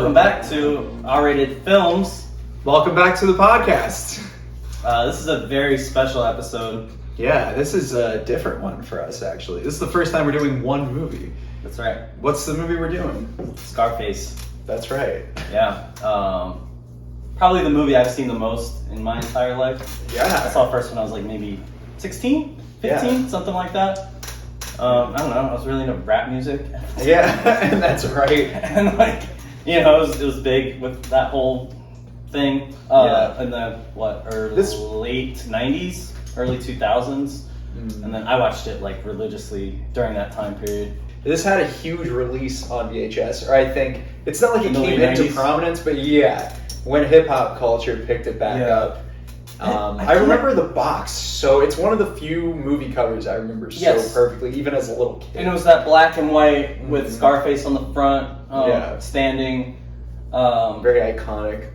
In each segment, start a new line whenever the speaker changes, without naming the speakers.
Welcome back to R-Rated Films.
Welcome back to the podcast.
This is a very special episode.
Yeah, this is a different one for us, actually. This is the first time we're doing one movie.
That's right.
What's the movie we're doing?
Scarface.
That's right.
Yeah. Probably the movie I've seen the most in my entire life.
Yeah.
I saw it first when I was like maybe 16, 15, something like that. I don't know. I was really into rap music.
Yeah, and that's right.
And like, you know, it was big with that whole thing. In the late 90s, early 2000s. And then I watched it like religiously during that time period.
This had a huge release on VHS, or I think, it's not like it came into
90s.
prominence, but yeah, when hip-hop culture picked it back up. I remember the box, so it's one of the few movie covers I remember so perfectly, even as a little kid.
And it was that black and white with Scarface on the front, standing.
Very iconic.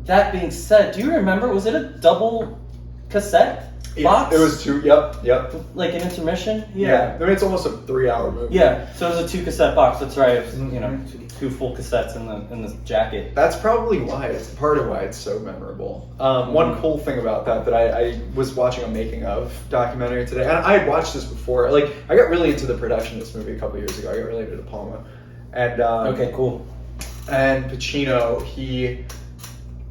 That being said, do you remember, was it a double cassette box?
It was two, yep.
Like an intermission?
Yeah. I mean, it's almost a 3-hour movie.
Yeah, so it was a 2-cassette box, that's right. It was, you know, 2 full cassettes in the jacket.
That's probably why, it's part of why it's so memorable. One cool thing about that I was watching a making of documentary today, and I had watched this before. Like, I got really into the production of this movie a couple years ago. I got really into De Palma. And,
okay, cool.
And Pacino, he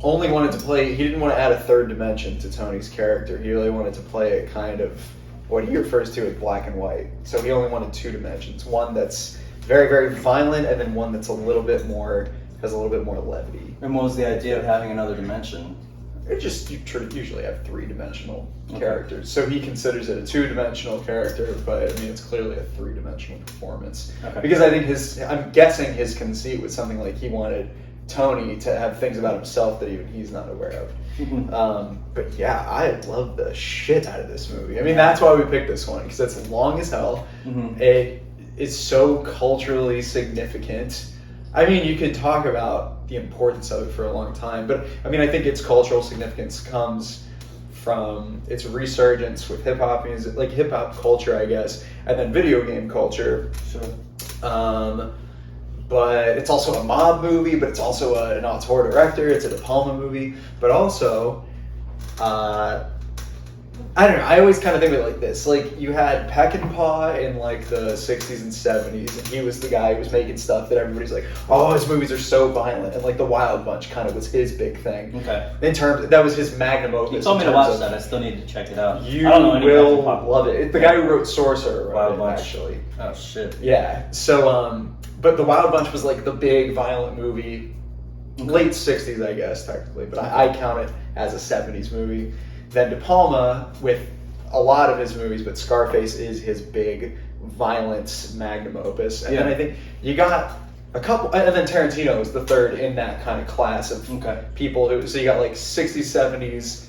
only wanted to play, he didn't want to add a third dimension to Tony's character. He really wanted to play a kind of what he refers to as black and white. So he only wanted 2 dimensions. One that's very, very violent, and then one that's has a little bit more levity.
And what was the idea of having another dimension?
It just, you usually have 3-dimensional characters. So he considers it a 2-dimensional character, but I mean, it's clearly a 3-dimensional performance. Okay. Because I think I'm guessing his conceit was something like he wanted Tony to have things about himself that even he's not aware of. But yeah, I love the shit out of this movie. I mean, that's why we picked this one, because it's long as hell. It is so culturally significant. I mean, you could talk about the importance of it for a long time, but I mean, I think its cultural significance comes from its resurgence with hip-hop music, like hip-hop culture, I guess, and then video game culture. Sure. But it's also a mob movie, but it's also an auteur director. It's a De Palma movie, but also, I don't know. I always kind of think of it like this. Like, you had Peckinpah in like the 60s and 70s, and he was the guy who was making stuff that everybody's like, oh, his movies are so violent. And like The Wild Bunch kind of was his big thing. Okay. That was his magnum opus.
You told me to watch that. I still need to check it out.
You will love it. It's the guy who wrote Sorcerer,
Wild Bunch,
actually.
Oh shit.
Yeah. So, but The Wild Bunch was like the big violent movie, late 60s, I guess, technically, but I count it as a 70s movie. Then De Palma, with a lot of his movies, but Scarface is his big violence magnum opus. And then I think you got a couple, and then Tarantino is the third in that kind of class of people who, so you got like 60s, 70s,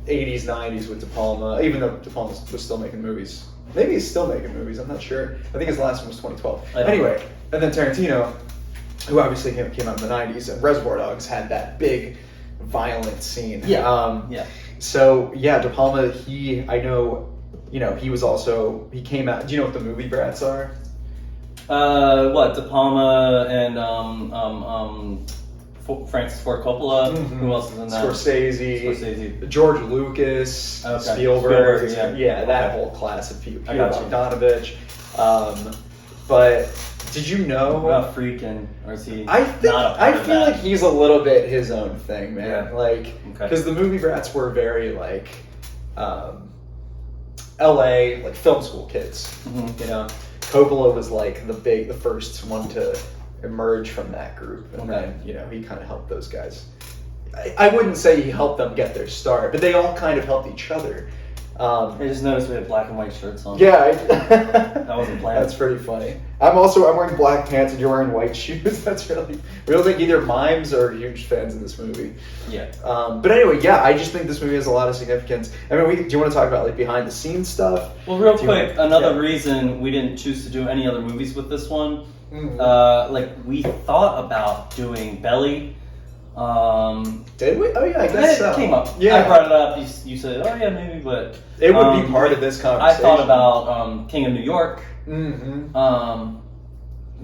80s, 90s with De Palma, even though De Palma was still making movies. Maybe he's still making movies, I'm not sure. I think his last one was 2012. Anyway, and then Tarantino, who obviously came out in the 90s, and Reservoir Dogs had that big violent scene. So, yeah, De Palma, I know, you know, he came out, do you know what the movie brats are?
De Palma and Francis Ford Coppola. Who else is in that?
Scorsese. George Lucas, Spielberg. That whole class of people. Peter Bogdanovich. But did you know
about Friedkin, or is he?
I feel like he's a little bit his own thing, man. Because the movie brats were very like L.A. like film school kids. You know, Coppola was like the first one to emerge from that group, and then he kind of helped those guys. I wouldn't say he helped them get their start, but they all kind of helped each other.
I just noticed we had black and white shirts on.
Yeah,
that wasn't planned.
That's pretty funny. I'm wearing black pants and you're wearing white shoes. That's really, we don't think either mimes or huge fans of this movie.
Yeah.
But anyway, I just think this movie has a lot of significance. I mean, do you want to talk about like behind the scenes stuff?
Well, real quick, another reason we didn't choose to do any other movies with this one, like we thought about doing Belly.
Did we? Oh yeah, I guess so.
It came up.
Yeah.
I brought it up. You said, oh yeah, maybe, but
it would be part of this conversation.
I thought about King of New York.
Mm-hmm.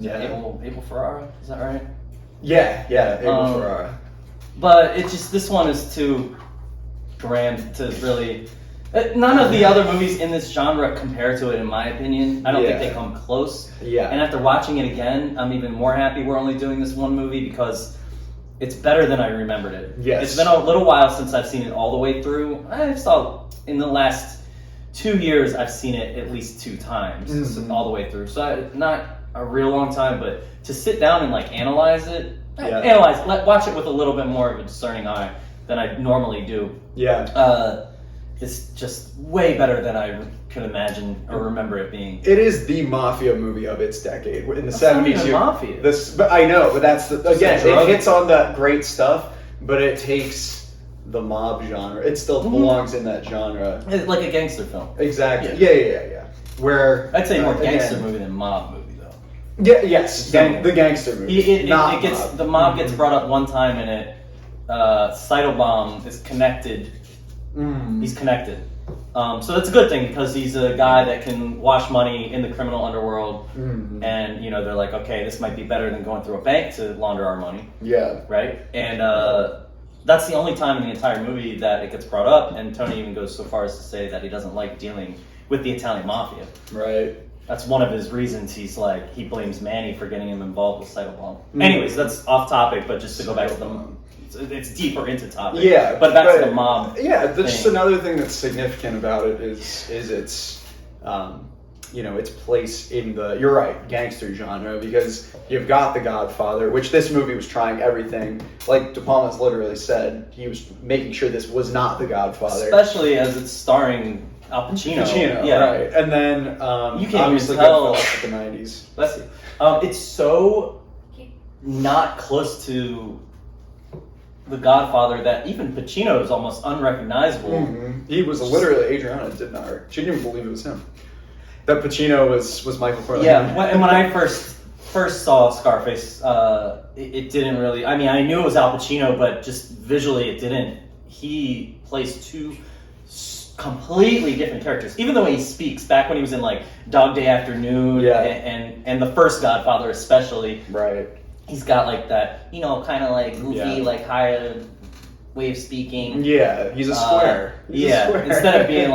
Abel Ferrara, is that right?
Yeah, Abel Ferrara.
But this one is too grand to really. None of the other movies in this genre compare to it, in my opinion. I don't think they come close.
Yeah.
And after watching it again, I'm even more happy we're only doing this one movie because it's better than I remembered it.
Yes.
It's been a little while since I've seen it all the way through. I saw in the last 2 years, I've seen it at least 2 times all the way through. So not a real long time, but to sit down and analyze it, watch it with a little bit more of a discerning eye than I normally do.
Yeah.
It's just way better than I could imagine or remember it being.
It is the mafia movie of its decade. In the 70s,
mafia.
But I know, but that's it hits on that great stuff, but it takes the mob genre. It still belongs in that genre.
It's like a gangster film.
Exactly. Yeah. Where
I'd say more gangster movie than mob movie though.
Yeah. Yes. The gangster movie.
The mob gets brought up one time in it. Seidelbaum is connected. He's connected. So that's a good thing because he's a guy that can wash money in the criminal underworld. And, they're like, okay, this might be better than going through a bank to launder our money.
Yeah.
Right? And that's the only time in the entire movie that it gets brought up. And Tony even goes so far as to say that he doesn't like dealing with the Italian mafia.
Right.
That's one of his reasons. He blames Manny for getting him involved with Seidelbaum. Anyways, that's off topic, but just to go back to it's deeper into topic.
Yeah,
but back to the mob.
Yeah, just another thing that's significant about it is its its place in the, you're right, gangster genre, because you've got The Godfather, which this movie was trying everything. Like De Palma's literally said, he was making sure this was not The Godfather,
especially as it's starring Al Pacino.
Yeah, right. And then
you can't even tell
the 90s.
Bless you. It's so not close to The Godfather that even Pacino is almost unrecognizable.
He was literally Adriana did not. She didn't even believe it was him. That Pacino was Michael Corleone.
Yeah, and when I first saw Scarface, it didn't really. I mean, I knew it was Al Pacino, but just visually, it didn't. He plays 2 completely different characters. Even the way he speaks, back when he was in Dog Day Afternoon, and the first Godfather especially.
Right.
He's got that, kind of goofy, higher way of speaking.
Yeah, he's a square.
Instead of being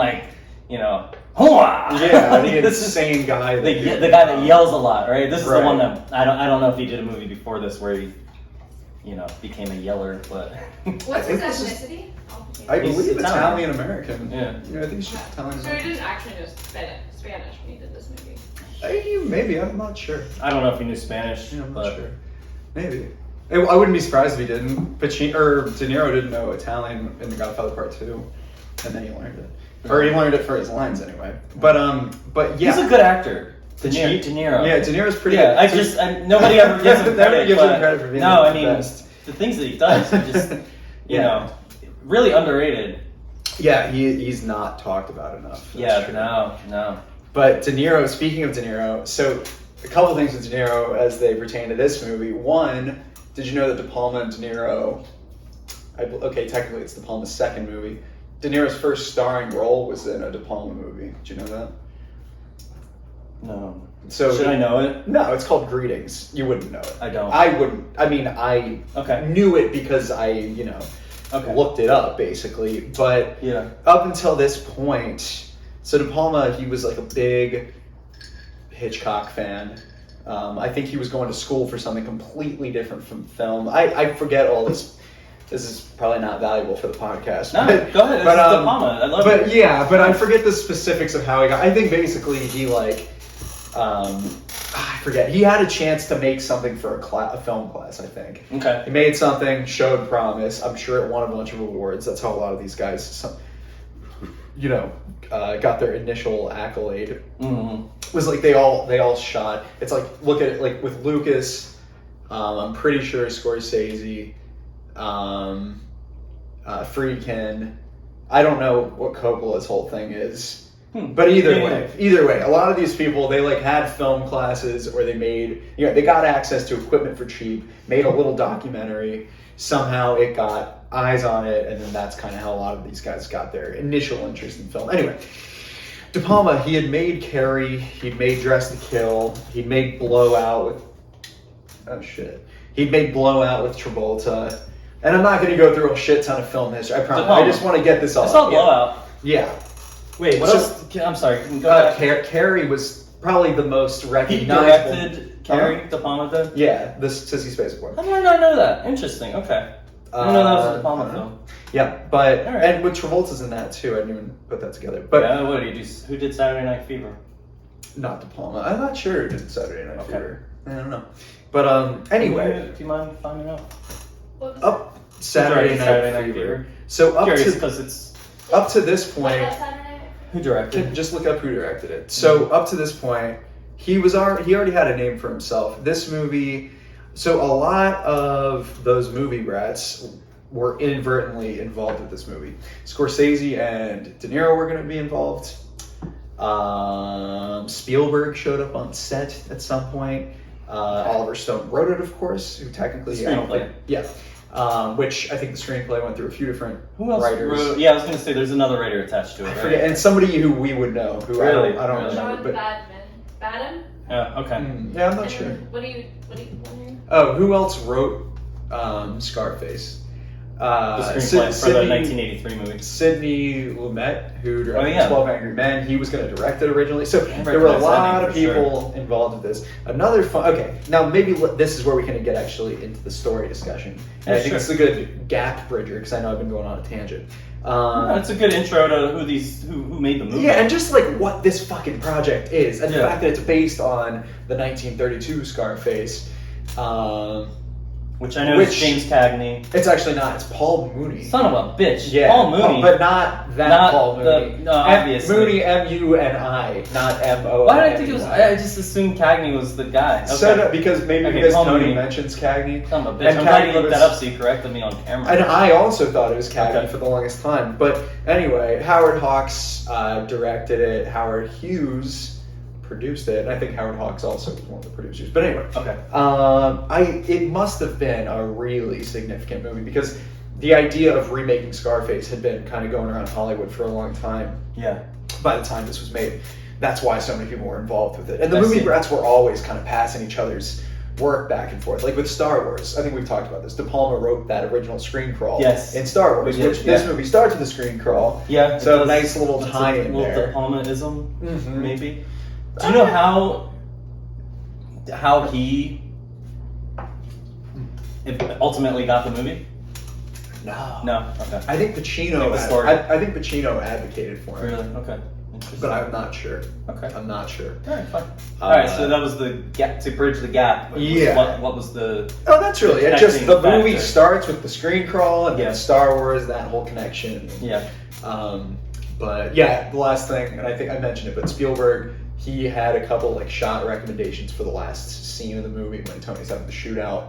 Hooah! Yeah, the insane guy.
The guy that yells a lot, right? This is the one that I don't know if he did a movie before this where he, became a yeller, but.
What's his ethnicity?
I believe Italian American.
Yeah.
I think he's just Italian.
So he didn't actually know Spanish when he did this movie.
Maybe, I'm not sure.
I don't know if he knew Spanish.
Yeah, I'm not sure. Maybe. I wouldn't be surprised if he didn't. De Niro didn't know Italian in The Godfather Part 2, and then he learned it. Or he learned it for his lines anyway. But yeah.
He's a good actor. De Niro.
Yeah, De Niro's pretty
good. Nobody ever gives him credit.
For being the best.
The things that he does are just, really underrated.
Yeah, he's not talked about enough.
No.
But De Niro, speaking of De Niro, so a couple things with De Niro as they pertain to this movie. One, did you know that De Palma and De Niro, technically it's De Palma's second movie. De Niro's first starring role was in a De Palma movie. Did you know that?
No.
So
should I know it?
No, it's called Greetings. You wouldn't know it.
I don't.
I wouldn't. I mean, I knew it because I, looked it up basically. But up until this point, so De Palma, he was a big Hitchcock fan. I think he was going to school for something completely different from film. I forget all this. This is probably not valuable for the podcast.
No, go ahead. This is De Palma. I love it.
Yeah, but I forget the specifics of how he got. I think basically he I forget. He had a chance to make something for a film class, I think.
Okay.
He made something, showed promise. I'm sure it won a bunch of awards. That's how a lot of these guys, got their initial accolade.
Mm-hmm.
It was they all shot. It's look at it with Lucas. I'm pretty sure Scorsese. Friedkin. I don't know what Coppola's whole thing is. But either way, a lot of these people, they had film classes or they made, they got access to equipment for cheap, made a little documentary, somehow it got eyes on it, and then that's kind of how a lot of these guys got their initial interest in film. Anyway, De Palma, he had made Carrie, he'd made Dress to Kill, he'd made Blowout with, He made Blowout with Travolta. And I'm not going to go through a shit ton of film history, I promise. I just want to get this all
I saw
out.
Blowout.
Yeah.
Wait, what else? I'm sorry. Go back.
Carrie was probably the most
He
recognizable.
directed Carrie, De Palma did?
Yeah, the Sissy Spacek one.
How did I not know that? Interesting, okay. I didn't know that was a De Palma film.
Yeah, but
All right.
and with Travolta's in that too. I didn't even put that together. But
Yeah, what did he do? Who did Saturday Night Fever?
not De Palma. I'm not sure who did Saturday Night
Okay.
Fever. I don't know. But anyway,
Do you mind finding out?
What was
up Saturday Night Fever. So
Curious because it's
up to this
that?
point,
Saturday Night?
who directed.
just look up who directed it. So up to this point, he already had a name for himself. This movie. So a lot of those movie brats were inadvertently involved with this movie. Scorsese and De Niro were going to be involved. Spielberg showed up on set at some point. Oliver Stone wrote it, of course, who technically...
Screenplay.
Yeah. Which I think the screenplay went through a few different
Who else
writers.
wrote? Yeah, I was going to say there's another writer attached to it,
I
right?
forget, and somebody who we would know, who
Really?
I don't
Really?
remember.
John
But,
Badham?
Yeah, okay.
yeah, I'm not
And
sure.
What do you?
Oh, who else wrote Scarface?
The screenplay for the 1983 movie.
Sidney Lumet, who directed
yeah.
12 Angry Men, he was going to direct it originally. So
I
there were a
recognize that
lot
name
of
for
people involved with this. Another fun. Okay, now maybe this is where we can get actually into the story discussion. And I think
sure.
it's a good gap bridger because I know I've been going on a tangent.
It's a good intro to who made the movie.
Yeah, and just like what this fucking project is, and the
Yeah.
fact that it's based on the 1932 Scarface.
Which I know is James Cagney.
It's actually not. It's Paul Mooney.
Son of a bitch.
Yeah,
Paul Mooney.
but not that
Not
Paul Mooney.
no, obviously.
Mooney, M-U-N-I, not M-O.
Why did I think it was? I just assumed Cagney was the guy. Okay.
So no, because
Paul
Tony
Mooney.
mentions Cagney.
Son of a bitch.
And
I'm glad you
Cagney
looked
was-
that up so you corrected me on camera.
And I also thought it was Cagney
Okay.
for the longest time. But anyway, Howard Hawks directed it. Howard Hughes produced it. And I think Howard Hawks also was one of the producers. But anyway.
Okay.
It must have been a really significant movie because the idea of remaking Scarface had been kind of going around Hollywood for a long time
Yeah.
by the time this was made. That's why so many people were involved with it. And the
I
movie
see.
brats were always kind of passing each other's work back and forth. Like with Star Wars, I think we've talked about this. De Palma wrote that original screen crawl in Star Wars,
We did,
which this
yeah.
movie starts with a screen crawl.
Yeah.
So
it
a
does.
nice little
That's
tie-in
a little
there.
De Palma-ism,
Mhm.
maybe. Do you know how he ultimately got the movie?
No.
No. Okay.
I think Pacino.
Give the story.
I think Pacino advocated for it,
Really? Okay. Interesting.
but I'm not sure.
Okay.
I'm not sure.
All right, fine. All right, so that was the gap to bridge the gap.
Yeah.
What was the?
Oh, that's really it. Just the
connecting
movie
factor.
starts with the screen crawl and
Yeah.
then Star Wars, that whole connection.
Yeah.
But yeah, the last thing, and I think I mentioned it, but Spielberg, he had a couple like shot recommendations for the last scene of the movie when Tony's having the shootout.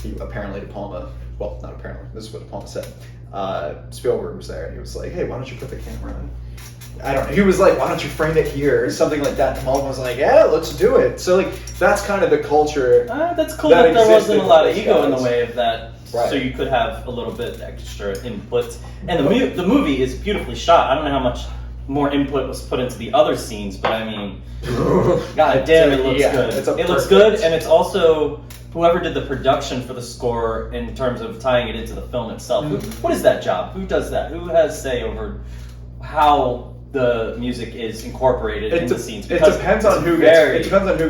He apparently De Palma, well, not apparently, this is what De Palma said. Spielberg was there and he was like, "Hey, why don't you put the camera on?" I don't know. He was like, "Why don't you frame it here?" or something like that. De Palma was like, "Yeah, let's do it." So like that's kind of the culture.
That's cool
That
that there wasn't
existed
a lot of
with
ego
those
in the
guys.
way of that,
Right.
so you could have a little bit extra input. And the movie is beautifully shot. I don't know how much more input was put into the other scenes, but I mean, god damn, it looks good. It looks good, and it's also whoever did the production for the score in terms of tying it into the film itself. What is that job? Who does that? Who has say over how the music is incorporated in the scenes?
It
Because
depends
it's
on who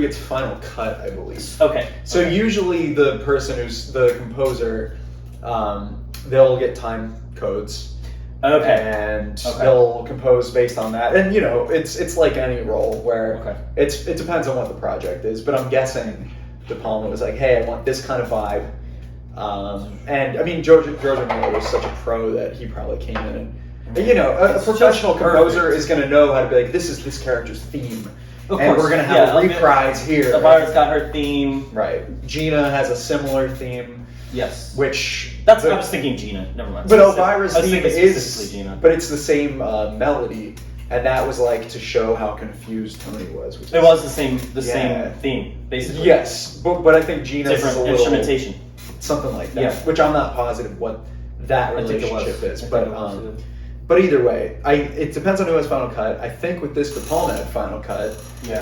gets final cut, I believe.
Okay.
So usually the person who's the composer, they'll get time codes.
Okay.
And they'll compose based on that. And you know, it's like any role where it depends on what the project is. But I'm guessing De Palma was like, "Hey, I want this kind of vibe." And I mean, Giorgio Moroder was such a pro that he probably came in and you know, a professional composer is going to know how to be like, "This is this character's theme."
Of
and
course.
we're going to have a reprise here.
Elvira's got her theme.
Right. Gina has a similar theme.
Yes.
Which...
I was thinking Gina. Never mind.
But Elvira's theme
is... Gina.
But it's the same melody. And that was like to show how confused Tony was.
It was the same theme, basically.
Yes. But I think Gina's
different
is a little...
instrumentation.
Something like that.
Yeah.
Which I'm not positive what that relationship is. But either way, it depends on who has final cut. I think with this, De Palma had final cut.
Yeah.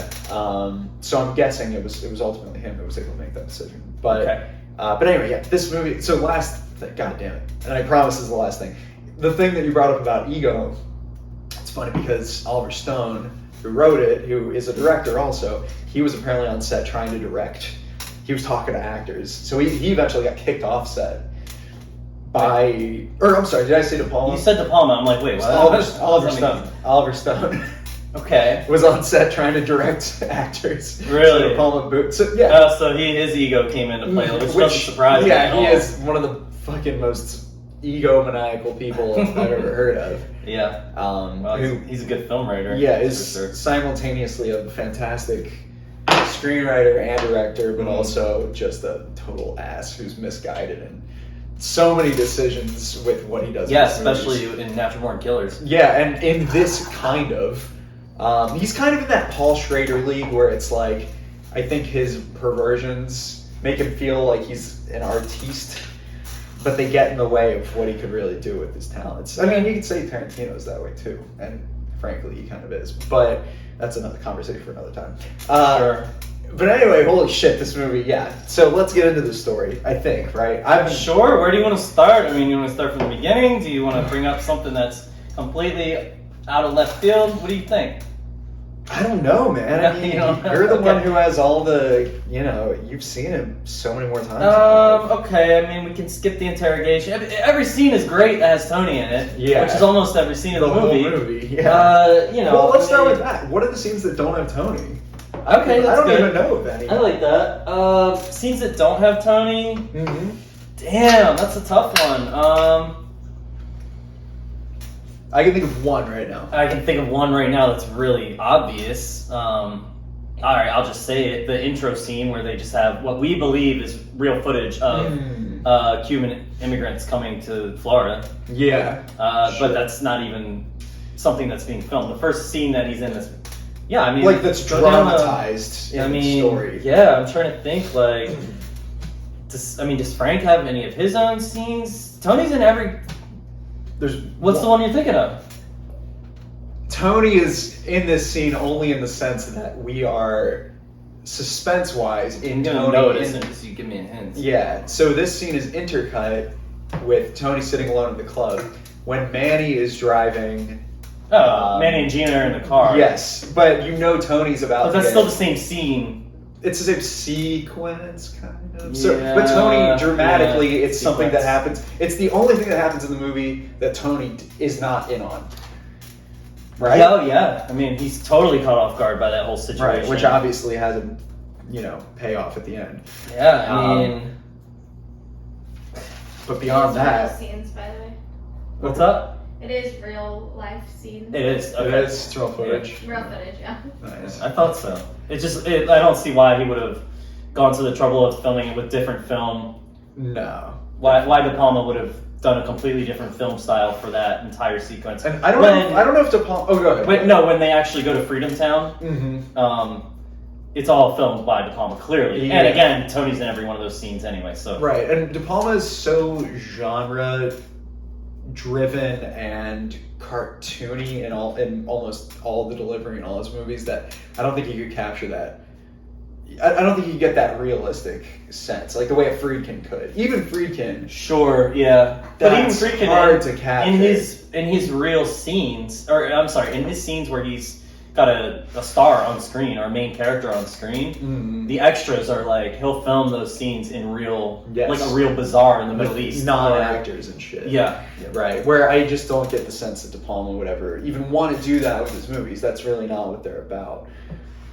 So I'm guessing it was ultimately him that was able to make that decision. But But anyway, yeah, this movie. So last thing, God damn it, and I promise this is the last thing. The thing that you brought up about ego, it's funny because Oliver Stone, who wrote it, who is a director also, he was apparently on set trying to direct. He was talking to actors, so he eventually got kicked off set by, or I'm sorry, did I say De Palma?
You said De Palma. I'm like, wait, what?
Oliver Stone. Oliver Stone.
Okay.
Was on set trying to direct actors.
Really?
So De Palma boot. So yeah.
So his ego came into play, which doesn't surprise me at all.
Yeah, he is one of the fucking most egomaniacal people I've ever heard of.
Yeah. Well, he's a good film writer.
Yeah, is simultaneously a fantastic screenwriter and director, but also just a total ass who's misguided and so many decisions with what he does.
Yeah, especially in Natural Born Killers.
Yeah, and in this kind of, he's kind of in that Paul Schrader league where it's like, I think his perversions make him feel like he's an artiste, but they get in the way of what he could really do with his talents. I mean, you could say Tarantino's that way too, and frankly, he kind of is. But that's another conversation for another time.
Sure.
But anyway, holy shit, this movie, yeah. So let's get into the story, I think, right?
Sure, where do you want to start? I mean, you want to start from the beginning? Do you want to bring up something that's completely out of left field? What do you think?
I don't know, man. I mean, you're the one who has all the, you've seen him so many more times.
Okay, I mean, we can skip the interrogation. Every scene is great that has Tony in it, which is almost every scene of the movie.
Whole movie, yeah. Well, let's start with that. What are the scenes that don't have Tony?
Okay, that's good.
I don't even know of any.
I like that. Scenes that don't have Tony?
Mm-hmm.
Damn, that's a tough one.
I can think of one right now.
I can think of one right now that's really obvious. Alright, I'll just say it. The intro scene where they just have what we believe is real footage of Cuban immigrants coming to Florida.
Yeah.
But that's not even something that's being filmed. The first scene that he's in is... Yeah, I mean...
Like, that's dramatized in the story.
Yeah, I'm trying to think, like... Does Frank have any of his own scenes? Tony's in every... What's the one you're thinking of?
Tony is in this scene only in the sense that we are suspense-wise in Tony.
Notice because you give me a hint.
Yeah, so this scene is intercut with Tony sitting alone in the club when Manny is driving.
Manny and Gina are in the car.
Yes, but Tony's about.
But that's still the same scene.
It's the same sequence, kind of. So, but Tony, dramatically, it's something that happens. It's the only thing that happens in the movie that Tony is not in on. Right?
Oh, yeah. I mean, he's totally caught off guard by that whole situation.
Right, which obviously has a, payoff at the end.
Yeah, I mean...
But beyond that...
Real scenes, by the way.
What's up?
It is real life scenes.
It is. Okay.
It is. It's real footage.
Real footage, yeah.
Nice.
I thought so. I don't see why he would have gone to the trouble of filming it with different film.
No.
Why De Palma would have done a completely different film style for that entire sequence.
And I don't know if De Palma... Oh, go ahead.
But no, when they actually go to Freedom Town, it's all filmed by De Palma, clearly. Yeah. And again, Tony's in every one of those scenes anyway, so...
Right, and De Palma is so genre-driven and cartoony in almost all the delivery in all his movies that I don't think you could capture that. I don't think you get that realistic sense, like the way a Friedkin could. Even Friedkin,
sure, yeah, but even Friedkin,
hard to capture
in his real scenes, or I'm sorry, in his scenes where he's got a star on screen or a main character on screen, the extras are like he'll film those scenes in real, like a real bazaar in the Middle East,
non-actors and shit.
Yeah,
right. Where I just don't get the sense that De Palma would ever even want to do that with his movies. That's really not what they're about.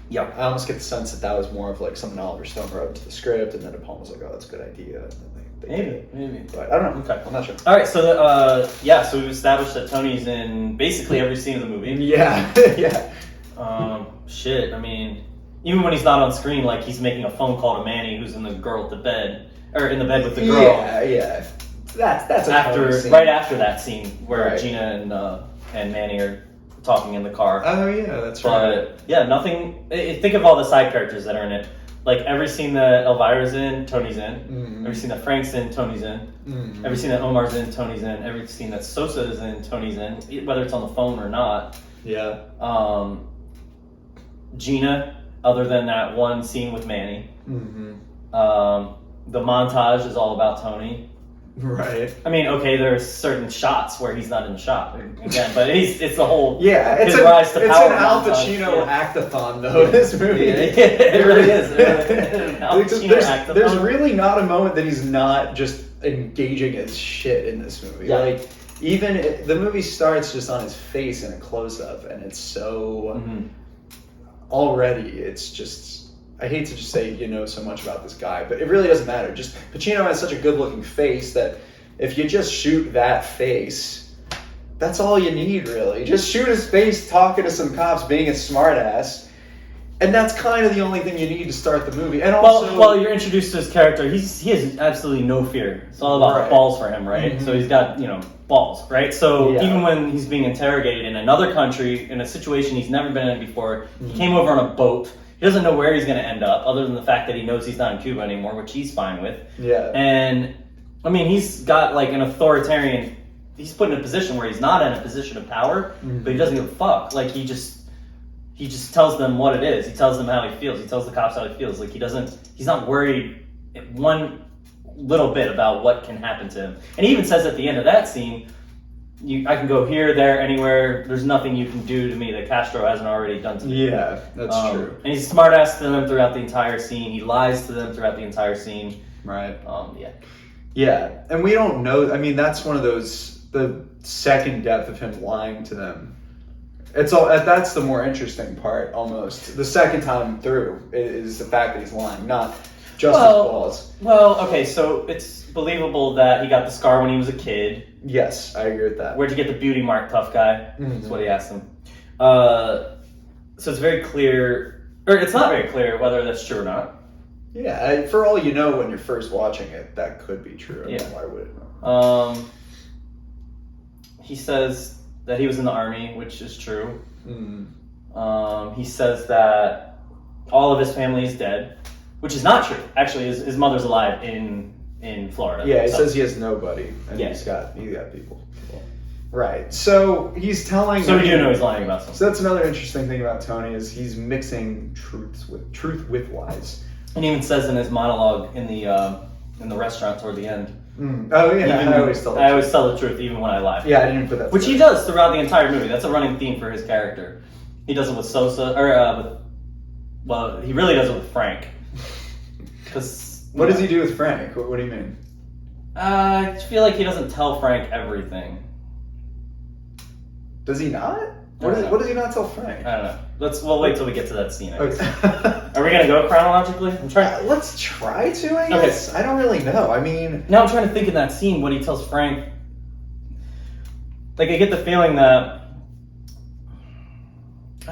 Yeah,
I almost get the sense that was more of like something Oliver Stone wrote into the script, and then De Palma's like, "Oh, that's a good idea." And then
maybe,
but I don't know.
Okay,
I'm not sure.
All right, so so we've established that Tony's in basically every scene of the movie.
Yeah, yeah.
Shit. I mean, even when he's not on screen, like he's making a phone call to Manny, who's in the girl at the bed, or in the bed with the girl.
Yeah, yeah. That's
right after that scene where Gina and Manny are talking in the car.
Oh yeah, that's right.
But yeah, nothing. Think of all the side characters that are in it. Like every scene that Elvira's in, Tony's in. Mm-hmm. Every scene that Frank's in, Tony's in. Mm-hmm. Every scene that Omar's in, Tony's in. Every scene that Sosa is in, Tony's in. Whether it's on the phone or not.
Yeah.
Gina, other than that one scene with Manny.
Mm-hmm.
the montage is all about Tony.
Right.
I mean, okay, there's certain shots where he's not in the shot again, but it's the whole
it's
rise to
it's
power
an Al
montage,
Pacino actathon though. This movie,
it really is. Al Pacino actathon.
There's really not a moment that he's not just engaging as shit in this movie.
Yeah.
Like even the movie starts just on his face in a close up, and it's so already. It's just. I hate to just say you know so much about this guy, but it really doesn't matter. Just Pacino has such a good-looking face that if you just shoot that face, that's all you need, really. Just shoot his face talking to some cops, being a smartass, and that's kind of the only thing you need to start the movie. And also,
well, you're introduced to his character. He has absolutely no fear. It's all about balls for him, right? So he's got balls, right? So even when he's being interrogated in another country in a situation he's never been in before, he came over on a boat. He doesn't know where he's going to end up, other than the fact that he knows he's not in Cuba anymore, which he's fine with. Yeah. And, I mean, he's got, like, an authoritarian... He's put in a position where he's not in a position of power, but he doesn't give a fuck. Like, he just tells them what it is. He tells them how he feels. He tells the cops how he feels. Like, he's not worried one little bit about what can happen to him. And he even says at the end of that scene... I can go here, there, anywhere. There's nothing you can do to me that Castro hasn't already done to me.
Yeah, that's true.
And he's smart-ass to them throughout the entire scene. He lies to them throughout the entire scene.
Right.
Yeah,
and we don't know. I mean, that's one of those. The second depth of him lying to them. It's all. That's the more interesting part. Almost the second time through is the fact that he's lying, not just his balls.
Well, okay, so it's believable that he got the scar when he was a kid.
Yes, I agree with that.
Where'd you get the beauty mark, tough guy? That's what he asked him. So it's very clear, or it's not very clear whether that's true or not.
Yeah, for all you know, when you're first watching it, that could be true. I mean, why would it not?
He says that he was in the army, which is true. He says that all of his family is dead, which is not true. Actually, his mother's alive in Florida.
Yeah, he says he has nobody, and he's got people. Right. So he's telling.
So we do know he's lying about something.
So that's another interesting thing about Tony is he's mixing truth with lies.
And he even says in his monologue in the restaurant toward the end.
Oh yeah, I always
tell the truth even when I lie.
Yeah, I didn't put that.
Which he does throughout the entire movie. That's a running theme for his character. He does it with Sosa, or he really does it with Frank.
What does he do with Frank? What do you mean?
I feel like he doesn't tell Frank everything.
Does he not? What does he not tell Frank?
I don't know. We'll wait till we get to that scene.
Okay.
Are we gonna go chronologically? I'm trying.
Let's try to. I guess. Okay. I don't really know. I mean,
now I'm trying to think in that scene what he tells Frank. Like I get the feeling that.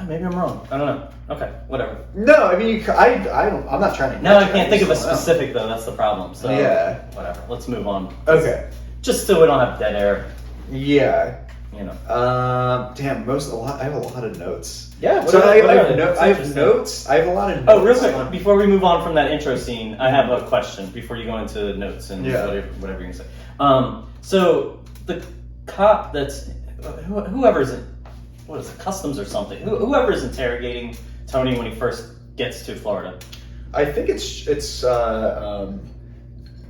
Maybe I'm wrong. I don't know. Okay, whatever.
No, I mean, I'm not trying to.
No, I can't think of a specific though. That's the problem. So
yeah,
whatever. Let's move on.
Okay.
Just so we don't have dead air.
Yeah.
You know.
I have a lot of notes.
Yeah.
So I have notes. I have a lot of notes.
Oh, real quick, before we move on from that intro scene, I have a question before you go into notes and whatever you're gonna say. So the cop that's whoever's in, what is it, customs or something? Whoever's interrogating Tony when he first gets to Florida.
I think it's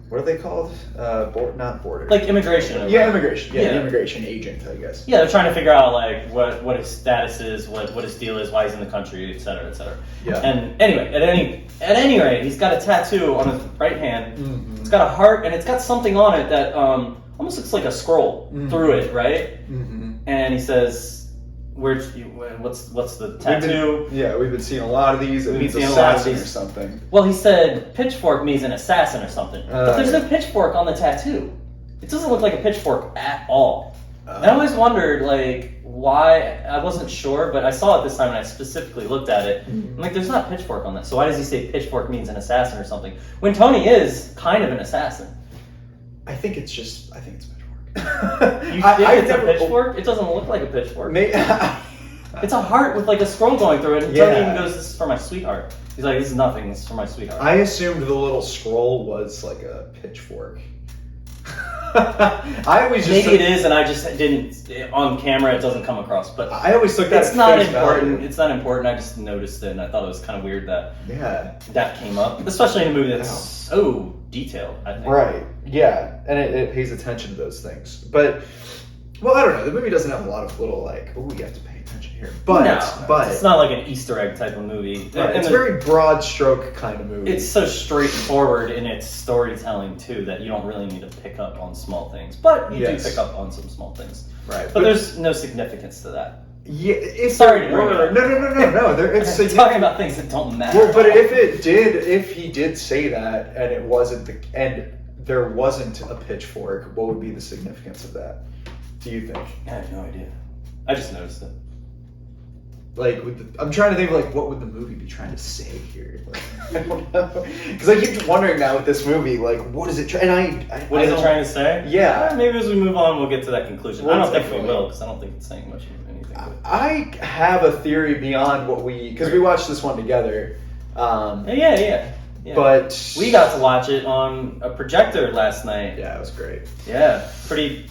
what are they called? Not border.
Like immigration.
Yeah, immigration. Yeah, immigration agent, I guess.
Yeah, they're trying to figure out like what his status is, what his deal is, why he's in the country, et cetera, et cetera. Yeah. And anyway, at any rate, he's got a tattoo on his right hand. Mm-hmm. It's got a heart, and it's got something on it that almost looks like a scroll through it, right? Mm-hmm. And he says, what's the tattoo?
We've been seeing a lot of these. It means assassin or something.
Well, he said pitchfork means an assassin or something. But there's no pitchfork on the tattoo. It doesn't look like a pitchfork at all. And I always wondered, like, why. I wasn't sure, but I saw it this time and I specifically looked at it. I'm like, there's not pitchfork on that. So why does he say pitchfork means an assassin or something? When Tony is kind of an assassin.
I think it's pitchfork.
You think it's a pitchfork? It doesn't look like a pitchfork. It's a heart with like a scroll going through it. And Tony even goes, "This is for my sweetheart." He's like, "This is nothing. This is for my sweetheart."
I assumed the little scroll was like a pitchfork.
Maybe it is, and I just didn't on camera. It doesn't come across, but
I always took that.
It's not important. It's not important. I just noticed it, and I thought it was kind of weird that that came up, especially in a movie that's so detailed, I think.
Right. Yeah, and it pays attention to those things. But, well, I don't know. The movie doesn't have a lot of little like, oh, you have to pay attention here. But
it's not like an Easter egg type of movie.
Right, it's a very broad stroke kind of movie.
It's so straightforward in its storytelling too that you don't really need to pick up on small things, but you do pick up on some small things.
Right,
but there's no significance to that.
Yeah, if
sorry to bring it up.
No. It's
talking about things that don't matter.
Well, but if he did say that, and it wasn't and there wasn't a pitchfork, what would be the significance of that? Do you think?
I have no idea. I just noticed it.
Like, I'm trying to think of like what would the movie be trying to say here? Like, I don't know, because I keep wondering now with this movie, like, what is it trying?
What is it trying to say?
Yeah.
Maybe as we move on, we'll get to that conclusion.
Well,
I don't think we will, because I don't think it's saying much of anything.
I have a theory beyond what because we watched this one together.
Yeah.
But
we got to watch it on a projector last night.
Yeah, it was great.
Yeah, pretty.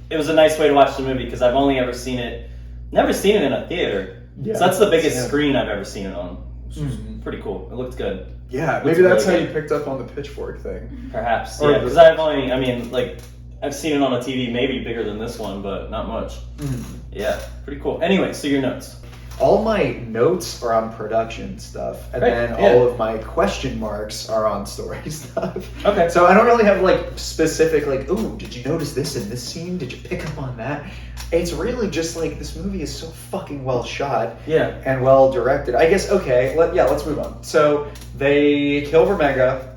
It was a nice way to watch the movie because I've only ever seen it. Never seen it in a theater. Yeah, so that's the biggest screen I've ever seen it on. Pretty cool. It looked good.
Yeah, maybe that's how you picked up on the pitchfork thing.
Perhaps. Yeah, because I've seen it on a TV maybe bigger than this one, but not much. Yeah, pretty cool. Anyway, so your notes.
All my notes are on production stuff, and then all of my question marks are on story stuff.
Okay.
So I don't really have like specific like, ooh, did you notice this in this scene? Did you pick up on that? It's really just like this movie is so fucking well shot, and well directed. I guess let's move on. So they kill Vermega.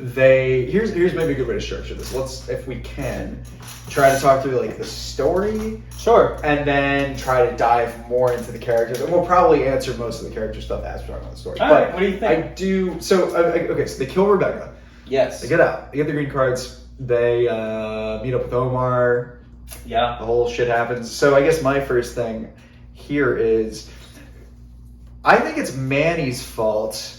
Here's maybe a good way to structure this. Let's, if we can, try to talk through like the story.
Sure.
And then try to dive more into the characters. And we'll probably answer most of the character stuff as we're talking about the story.
All right, what do you think?
I do. So, so they kill Rebecca.
Yes.
They get out. They get the green cards. They meet up with Omar.
Yeah.
The whole shit happens. So I guess my first thing here is, I think it's Manny's fault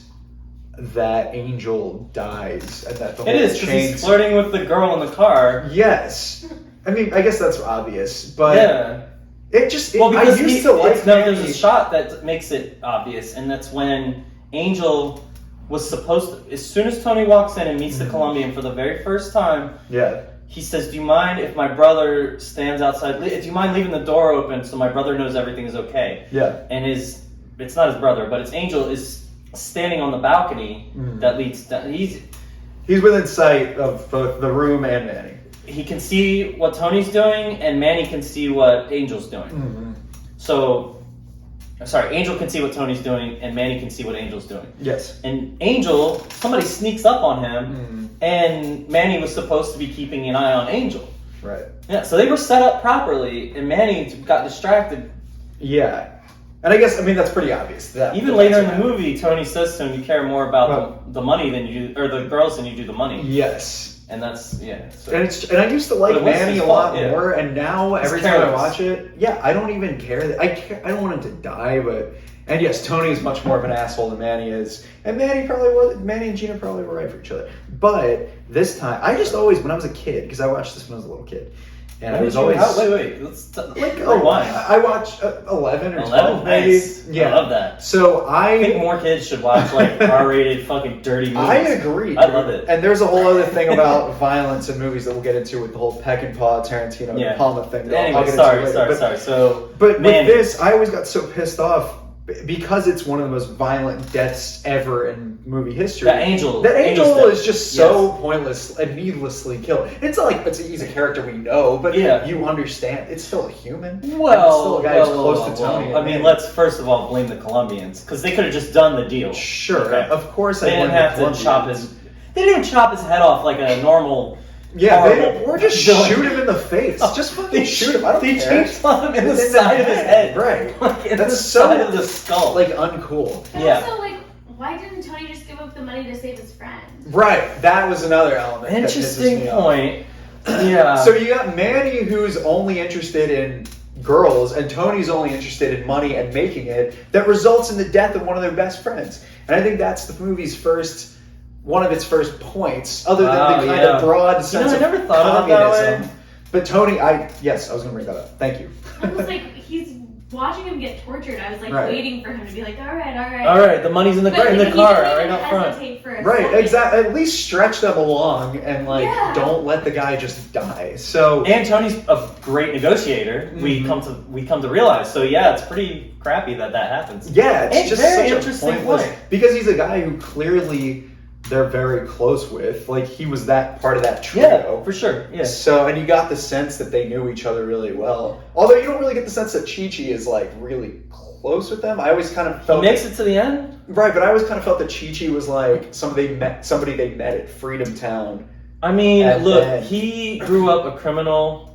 that Angel dies and that the whole
It is, because he's flirting with the girl in the car.
Yes. I mean, I guess that's obvious, but it just... there's
a shot that makes it obvious, and that's when Angel was supposed to... As soon as Tony walks in and meets the Colombian for the very first time, he says, do you mind if my brother stands outside? Do you mind leaving the door open so my brother knows everything is okay?
Yeah.
And it's not his brother, but it's Angel is standing on the balcony that leads down. He's
within sight of both the room and Manny.
He can see what Tony's doing, and Manny can see what Angel's doing. So, Angel can see what Tony's doing, and Manny can see what Angel's doing.
Yes.
And Angel, somebody sneaks up on him, and Manny was supposed to be keeping an eye on Angel.
Right.
Yeah, so they were set up properly, and Manny got distracted.
Yeah. And I guess, that's pretty obvious.
Even later in the movie, Tony says to him, you care more about the money than you do, or the girls than you do the money.
Yes.
And that's, So.
And I used to like Manny a lot more, and now every time I watch it, I don't even care. I don't want him to die, but... And yes, Tony is much more of an asshole than Manny is. And Manny and Gina probably were right for each other. But this time, I just always, when I was a kid, because I watched this when I was a little kid, and I was always...
Wait. Let's rewind.
I watched 11 or 12 maybe.
Nice. Yeah. I love that.
So
I think more kids should watch like R-rated fucking dirty movies.
I agree.
I love it.
And there's a whole other thing about violence in movies that we'll get into with the whole Peck and Paw, Tarantino, De Palma thing.
Anyway, sorry. So,
but with this, I always got so pissed off because it's one of the most violent deaths ever in movie history.
That Angel
is just so pointless and needlessly killed. It's not like he's a character we know, but you understand it's still a human.
Well,
it's still a guy who's close to Tony.
I mean, let's first of all blame the Colombians because they could have just done the deal.
Sure, of course.
They didn't have to chop his. They didn't chop his head off like a normal.
Or just shoot him in the face. Just fucking shoot him. I don't care.
They shot him in the side of his head.
Right.
Like in the side of the skull.
Like uncool.
And also, why didn't Tony just give up the money to save his friend?
Right. That was another element.
Interesting point. Yeah.
So you got Manny, who's only interested in girls, and Tony's only interested in money and making it. That results in the death of one of their best friends. And I think that's the movie's one of its first points, other than the kind of broad sense of communism.
Thought of it that way.
But Tony, I was going to bring that up. Thank you.
Almost like he's watching him get tortured, I was like waiting for him to be like, all right.
All right, the money's in the car, right up front.
Right, exactly. At least stretch them along and don't let the guy just die. So
and Tony's a great negotiator. We come to realize. So yeah, it's pretty crappy that happens.
Yeah, it's just
very
such
interesting
a pointless
point.
because he's a guy who clearly they're very close with. Like he was that part of that trio.
Yeah, for sure. Yeah.
So and you got the sense that they knew each other really well. Although you don't really get the sense that Chi-Chi is like really close with them. I always kind of felt
he makes it to the end.
Right, but I always kind of felt that Chi-Chi was like somebody they met at Freedom Town.
I mean, look, he grew up a criminal.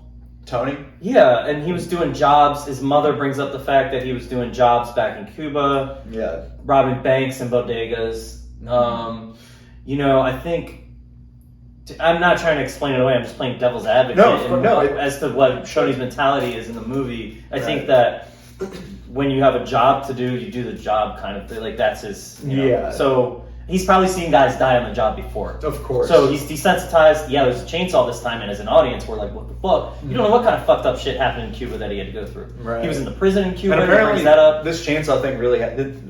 Tony?
Yeah, and he was doing jobs. His mother brings up the fact that he was doing jobs back in Cuba.
Yeah. Robbing
banks and bodegas. I think I'm not trying to explain it away. I'm just playing devil's advocate. As to what Tony's mentality is in the movie. I think that when you have a job to do, you do the job kind of thing. Like that's his.
Yeah.
So he's probably seen guys die on the job before.
Of course.
So he's desensitized. Yeah, there's a chainsaw this time, and as an audience, we're like, what the fuck? You don't know what kind of fucked up shit happened in Cuba that he had to go through.
Right.
He was in the prison in Cuba.
And apparently,
that up.
this chainsaw thing really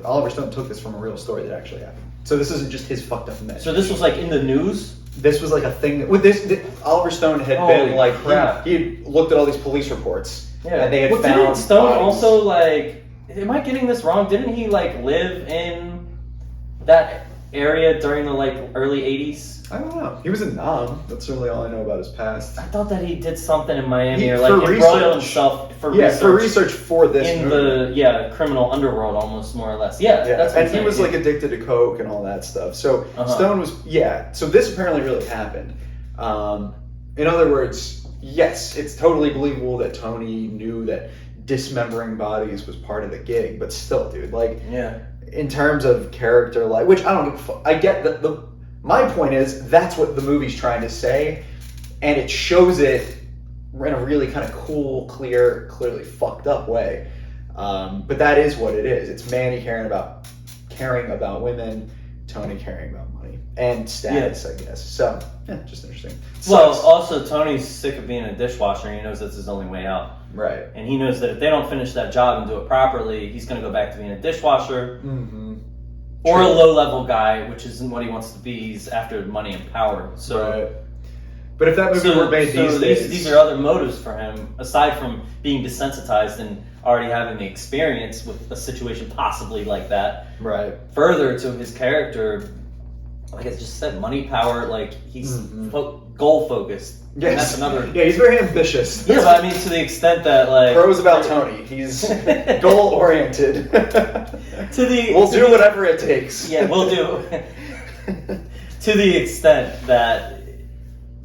Oliver Stone took this from a real story that actually happened. So this isn't just his fucked up imagination.
So this was like in the news?
This was like a thing with Oliver Stone had been like he looked at all these police reports and they had found
didn't Stone
bodies.
Also like, am I getting this wrong? Didn't he like live in that area during the like early 80s?
I don't know. He was in Nam. That's really all I know about his past.
I thought that he did something in Miami or like embroiled himself for
research for this
in
movie.
The criminal underworld almost more or less. Yeah. That's what
and he was like addicted to coke and all that stuff. So Stone was so this apparently really happened. In other words, yes, it's totally believable that Tony knew that dismembering bodies was part of the gig, but still, dude, like in terms of character, like which I don't give a fuck. I get that my point is that's what the movie's trying to say, and it shows it in a really kind of cool, clearly fucked up way. But that is what it is. It's Manny caring about women, Tony caring about money and status, I guess. So, just interesting.
Well, also Tony's sick of being a dishwasher, and he knows that's his only way out.
Right.
And he knows that if they don't finish that job and do it properly, he's going to go back to being a dishwasher.
Mm-hmm.
Or a low-level guy, which isn't what he wants to be. He's after money and power. So,
but if that movie were made these days...
These are other motives for him, aside from being desensitized and already having the experience with a situation possibly like that.
Right.
Further to his character, like I just said, money, power, like he's goal-focused.
Yes.
And that's another...
Yeah, he's very ambitious.
Yeah, but I mean to the extent that like...
Pros about Tony. He's goal-oriented. We'll do whatever it takes.
Yeah, we'll do. To the extent that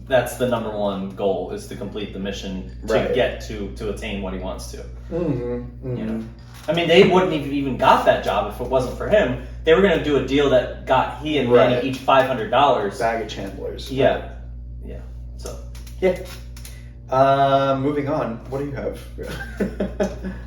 that's the number one goal is to complete the mission to get to attain what he wants to.
Mm-hmm.
You know, I mean, they wouldn't have even got that job if it wasn't for him. They were going to do a deal that got he and Manny each $500.
Bag of Chandlers.
Yeah, yeah. So
moving on. What do you have?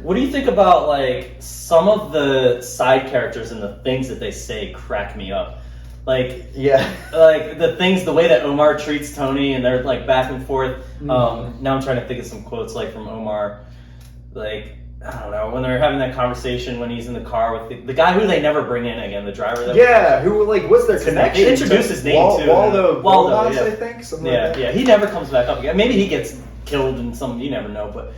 What do you think about like some of the side characters and the things that they say crack me up? Like like the way that Omar treats Tony and they're like back and forth. Now I'm trying to think of some quotes like from Omar, like I don't know when they're having that conversation when he's in the car with the guy who they never bring in again, the driver.
Who like what's their connection?
They introduce his name too.
Waldo,
yeah.
I think. Something like that.
Yeah. He never comes back up again. Maybe he gets killed in some. You never know, but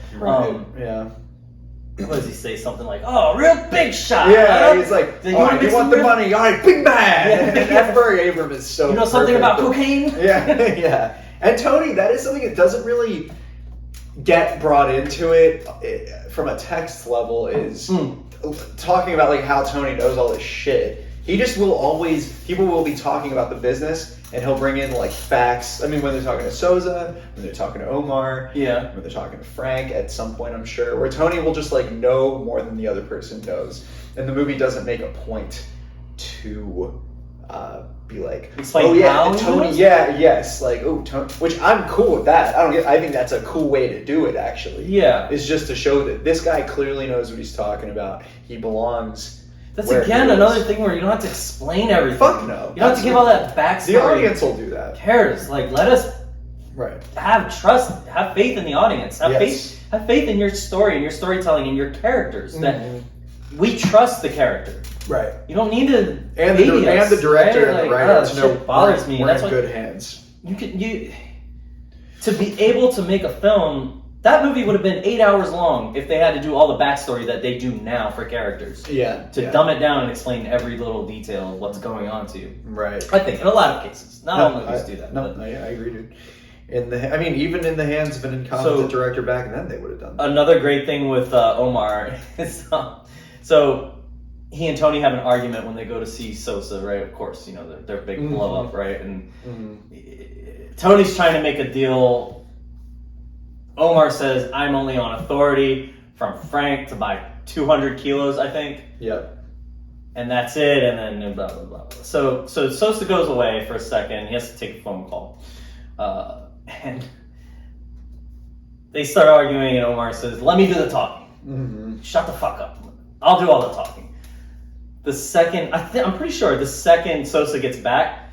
what does he say? Something like, "Oh, real big shot."
Yeah, he's like, "You want the money? All right, big man." And F. Murray Abrams is so.
You know something about cocaine?
Yeah. And Tony, that is something that doesn't really get brought into it from a text level. Is talking about like how Tony knows all this shit. He just will always. People will be talking about the business. And he'll bring in like facts. I mean, when they're talking to Souza, when they're talking to Omar, when they're talking to Frank at some point, I'm sure, where Tony will just like know more than the other person knows. And the movie doesn't make a point to be like,
explain how
Tony, like, Tony, which I'm cool with that. I think that's a cool way to do it, actually. Yeah. Is just to show that this guy clearly knows what he's talking about. He belongs.
That's again another thing where you don't have to explain everything.
Fuck no.
You don't have to give all that backstory.
The audience will do that.
Cares? Like, let us
Right.
Have trust, have faith in the audience, have
Yes.
faith in your story and your storytelling and your characters. That we trust the character.
Right.
You don't need to
And
baby us,
the director
right?
and the writer to know
bothers me.
we're
That's
in
what
good hands.
you to be able to make a film. That movie would have been 8 hours long if they had to do all the backstory that they do now for characters.
Yeah.
To dumb it down and explain every little detail of what's going on to you.
Right.
I think in a lot of cases, not all movies do that.
No, yeah, I agree, dude. Even in the hands of an incompetent director back then, they would have done that.
Another great thing with Omar is, so he and Tony have an argument when they go to see Sosa, right? Of course, their big blow up, right? And Tony's trying to make a deal. Omar says, "I'm only on authority from Frank to buy 200 kilos, I think."
Yep.
And that's it, and then blah, blah, blah. So Sosa goes away for a second. He has to take a phone call. And they start arguing, and Omar says, "Let me do the talking. Shut the fuck up. I'll do all the talking." The second, I'm pretty sure, the second Sosa gets back,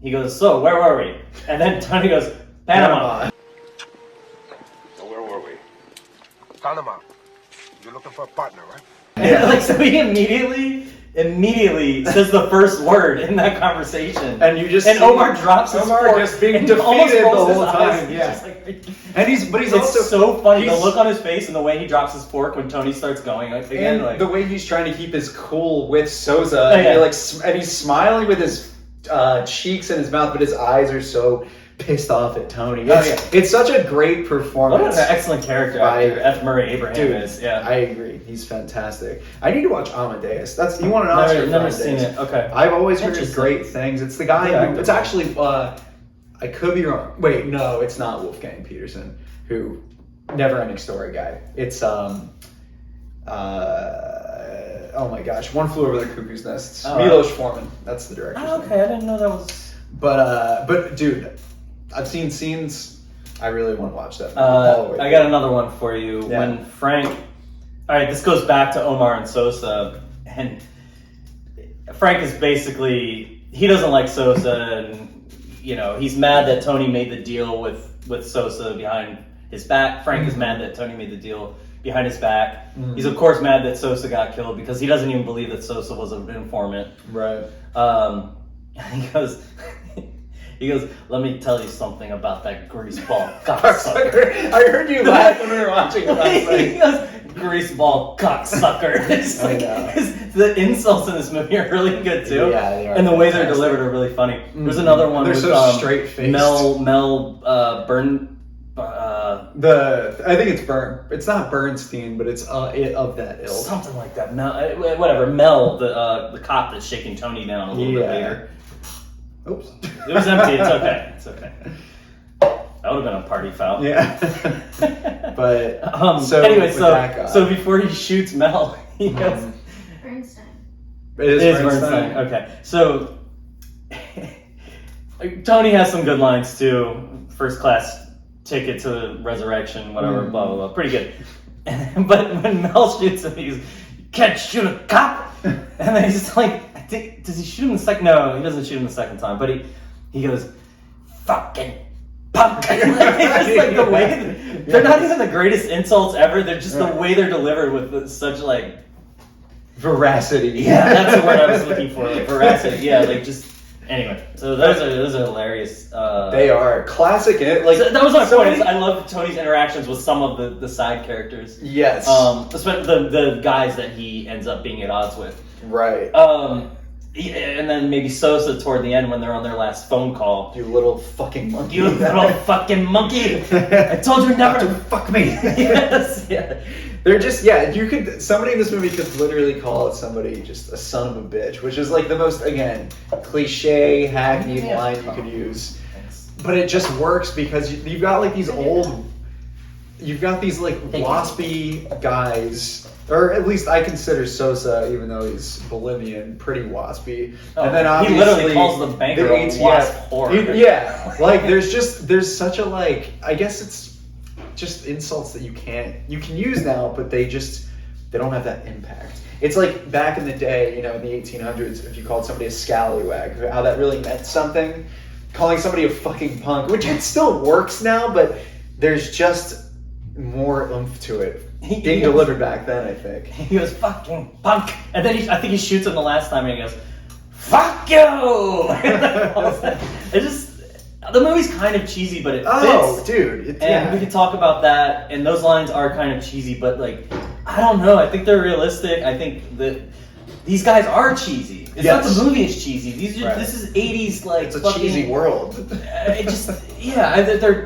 he goes, "So, where were we?" And then Tony goes, "Panama."
So where were we? Panama. You're looking for a partner, right?
Yeah. So he immediately says the first word in that conversation,
and you just
Omar drops his fork
just being
and
defeated the
almost
whole
rolls his
time.
eyes.
Yeah,
Just like,
and he's
it's
also
so funny the look on his face and the way he drops his fork when Tony starts going again,
and
like,
the way he's trying to keep his cool with Sosa.
Oh, yeah.
And he's smiling with his cheeks and his mouth, but his eyes are so pissed off at Tony. It's such a great performance.
What an excellent character actor F. Murray Abraham is. Yeah,
I agree. He's fantastic. I need to watch Amadeus. He won an Oscar.
Never seen it. Okay,
I've always heard great things. It's the guy who. It's actually. I could be wrong. Wait, no, it's not Wolfgang Peterson. Who, Never Ending Story guy. It's oh my gosh, One Flew Over the Cuckoo's Nest. Milos Forman. That's the director's name.
Okay, I didn't know that was.
But dude, I've seen scenes. I really want to watch that.
I got another one for you. Yeah. When Frank, all right, this goes back to Omar and Sosa, and Frank is basically, he doesn't like Sosa, and he's mad that Tony made the deal with Sosa behind his back. Frank is mad that Tony made the deal behind his back. He's of course mad that Sosa got killed because he doesn't even believe that Sosa was an informant.
Right.
He goes, "Let me tell you something about that greaseball cocksucker."
I heard you laugh when we were watching it last night.
He goes, "Greaseball cocksucker." It's like, the insults in this movie are really good too.
Yeah, they are.
And the way they're delivered are really funny. There's another one
they're
with
so straight-faced.
Mel Byrne.
I think it's It's not Bernstein, but it's of that ilk.
Something like that. Whatever. Mel, the cop that's shaking Tony down a little bit later.
Oops.
It was empty. It's okay. It's okay. That would have been a party foul.
Yeah. But
so before he shoots Mel, he goes.
Bernstein.
It is
Bernstein. Okay. So Tony has some good lines too. First class ticket to resurrection, whatever, blah blah blah. Pretty good. But when Mel shoots him, he's, "You can't shoot a cop." And then he's like, does he shoot him the second? No, he doesn't shoot him the second time. But he goes, "Fucking punk." It's like the way they're not even the greatest insults ever. They're just the way they're delivered with such like
veracity.
Yeah, that's the word I was looking for. Like veracity. Yeah, like just. Anyway, so those are hilarious.
They are classic.
So that was my point. Is I love Tony's interactions with some of the side characters.
Yes.
Especially the guys that he ends up being at odds with.
Right.
And then maybe Sosa toward the end when they're on their last phone call.
"You little fucking monkey.
You little fucking monkey. I told you never to fuck me." Yes. Yeah.
They're just, somebody in this movie could literally call somebody just a son of a bitch, which is like the most, again, cliche, hackneyed line you could use. But it just works because you've got like these waspy guys, or at least I consider Sosa, even though he's Bolivian, pretty waspy. And then obviously
he literally calls the banker a wasp whore.
Like there's such a I guess it's just insults that you can use now, but they don't have that impact. It's like back in the day, in the 1800s, if you called somebody a scallywag, how that really meant something. calling somebody a fucking punk, which it still works now, but there's just more oomph to it being delivered back then, I think.
He goes, fucking punk. And then I think he shoots him the last time and he goes, fuck you! It's just, the movie's kind of cheesy, but it fits.
Oh, dude.
And we can talk about that, and those lines are kind of cheesy, but like, I don't know, I think they're realistic. I think that these guys are cheesy. It's not the movie is cheesy. These are, This is 80s, like,
it's a cheesy world.
It just, they're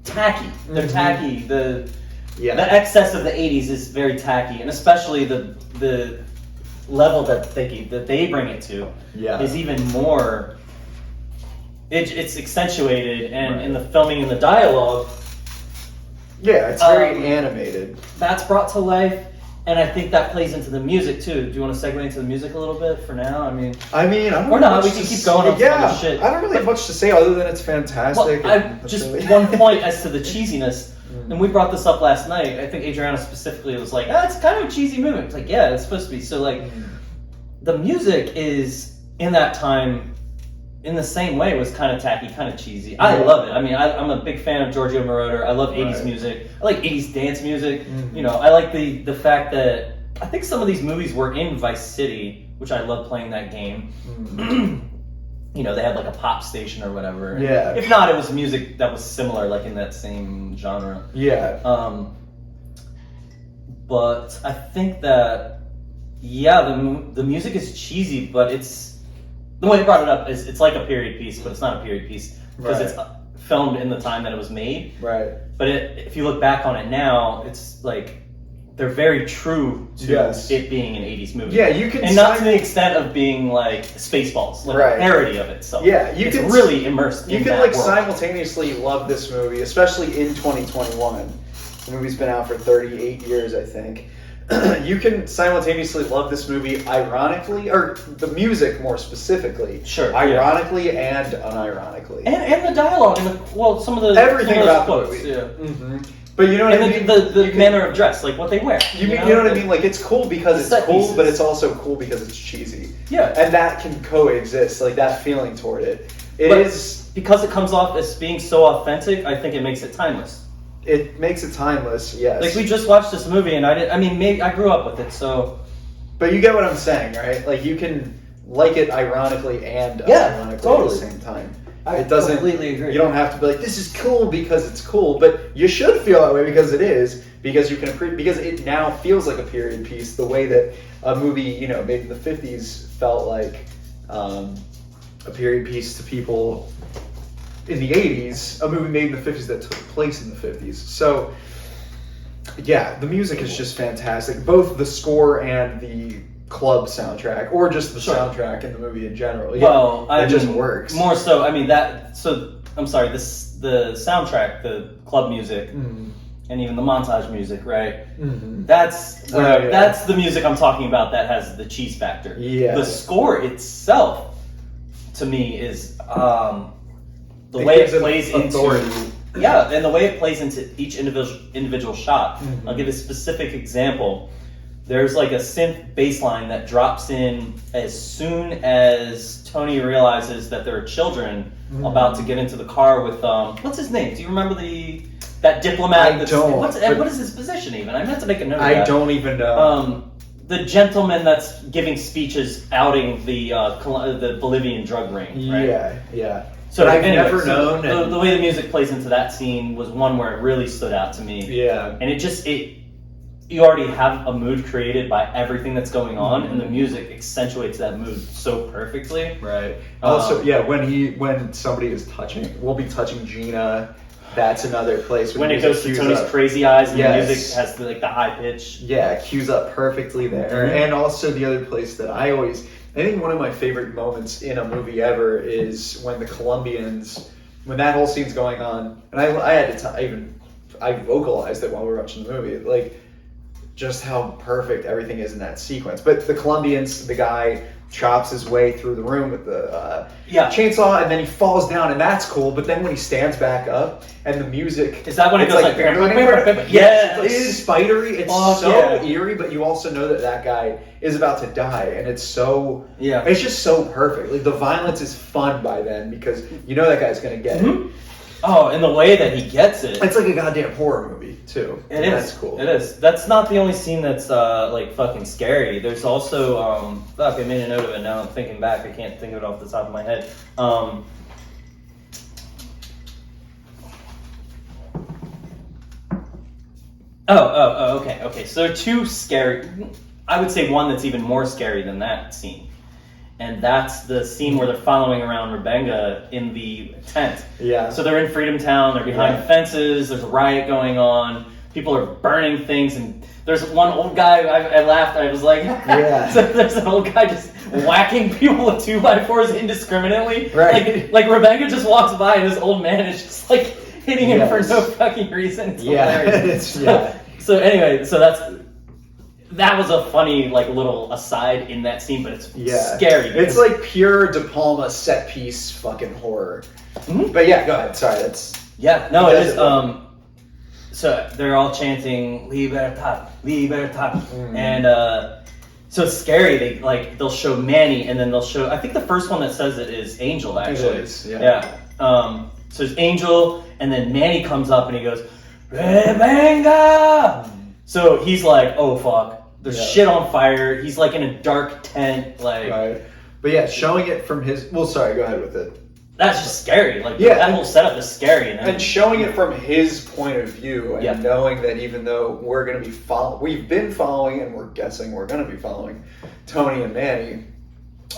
tacky. They're tacky. The excess of the 80s is very tacky, and especially the level that they bring it to is even more. It's accentuated, and in the filming and the dialogue,
it's very animated.
That's brought to life. And I think that plays into the music too. Do you want to segue into the music a little bit for now? I mean,
I don't
or not. We can keep going on some shit.
I don't really have much to say other than it's fantastic.
Well, one point as to the cheesiness, and we brought this up last night. I think Adriana specifically was like, "It's kind of a cheesy movie." It's like, yeah, it's supposed to be. So like, the music is in that time. In the same way, was kind of tacky, kind of cheesy. I love it. I mean, I'm a big fan of Giorgio Moroder. I love 80s music. I like 80s dance music. You know, I like the fact that I think some of these movies were in Vice City, which I love playing that game. You know, they had like a pop station or whatever.
Yeah.
If not, it was music that was similar, like in that same genre.
Yeah.
But I think that, the music is cheesy, but it's... The way I brought it up is it's like a period piece, but it's not a period piece because it's filmed in the time that it was made.
Right.
But if you look back on it now, it's like they're very true to it being an 80s movie.
Yeah, you can...
And not to the extent of being like Spaceballs, like a parody of itself.
Yeah,
it's really immersed in that
You can like
world.
Simultaneously love this movie, especially in 2021. The movie's been out for 38 years, I think. You can simultaneously love this movie ironically, or the music more specifically.
Sure.
Ironically and unironically.
And the dialogue, and some of the...
Everything about the
quotes,
movie.
Yeah.
Mm-hmm. But you know what I mean?
The manner of dress, like what they wear.
You know what I mean? Like, it's cool because it's cool, pieces. But it's also cool because it's cheesy.
Yeah.
And that can coexist, like that feeling toward it.
Because it comes off as being so authentic, I think it makes it timeless.
It makes it timeless, yes.
Like, we just watched this movie, and maybe I grew up with it, so...
But you get what I'm saying, right? Like, you can like it ironically and unironically at the same time.
I completely agree.
You don't have to be like, this is cool because it's cool, but you should feel that way because it is, because you can because it now feels like a period piece, the way that a movie, made in the 50s felt like a period piece to people in the 80s, a movie made in the 50s that took place in the 50s. So, yeah, the music is just fantastic. Both the score and the club soundtrack, or just the soundtrack in the movie in general.
Well,
it just works.
More so, I'm sorry, the soundtrack, the club music, and even the montage music, right? Mm-hmm. That's the music I'm talking about that has the cheese factor. Yeah. The score itself, to me, is... the way it plays and the way it plays into each individual shot. Mm-hmm. I'll give a specific example. There's like a synth bass line that drops in as soon as Tony realizes that there are children about to get into the car with what's his name? Do you remember that diplomat? What is his position even? I meant to make a note of that.
I don't even know.
The gentleman that's giving speeches outing the Bolivian drug ring, right?
Yeah.
So I've never known. The way the music plays into that scene was one where it really stood out to me. Yeah. And you already have a mood created by everything that's going on, and the music accentuates that mood so perfectly.
Right. Also, when somebody is we'll be touching Gina. That's another place
when it goes to Tony's crazy eyes and the music has the high pitch.
Yeah, it cues up perfectly there. Mm-hmm. And also the other place that I think one of my favorite moments in a movie ever is when the Colombians, when that whole scene's going on, and I had to I vocalized it while we were watching the movie, like just how perfect everything is in that sequence. But the Colombians, the guy chops his way through the room with the
Yeah.
chainsaw, and then he falls down, and that's cool. But then when he stands back up, and the music
is that when it
it's
goes
like
yes,
it's spidery. It's so
yeah.
eerie, but you also know that guy is about to die, and it's so
it's
just so perfect. Like the violence is fun by then because you know that guy's gonna get it.
Oh, and the way that he gets it.
It's like a goddamn horror movie, too.
It is.
That's cool.
It is. That's not the only scene that's, like, fucking scary. There's also, I made a note of it now. I'm thinking back. I can't think of it off the top of my head. Okay. So there are two scary... I would say one that's even more scary than that scene. And that's the scene where they're following around Rebenga in the tent.
Yeah.
So they're in Freedom Town, they're behind fences, there's a riot going on, people are burning things, and there's one old guy, I laughed, I was like, so there's an old guy just whacking people with 2x4s indiscriminately.
Right.
Like Rebenga just walks by and this old man is just like hitting him for no fucking reason. It's hilarious. So anyway, that was a funny, like, little aside in that scene, but it's scary.
It's like pure De Palma set piece fucking horror. Mm-hmm. But yeah, go ahead. Sorry, that's...
Yeah, no, it is, so they're all chanting, Libertad, Libertad. And, so it's scary. They'll show Manny, and then they'll show, I think the first one that says it is Angel, actually.
It is, yeah.
So it's Angel, and then Manny comes up and he goes, Rebenga! So he's like, oh fuck. There's shit on fire. He's like in a dark tent, like.
Right. But yeah, showing it from his. Well, sorry. Go ahead with it.
That's just scary. Like that whole setup is scary,
and showing it from his point of view, and knowing that even though we're going to be we've been following, and we're guessing we're going to be following Tony and Manny.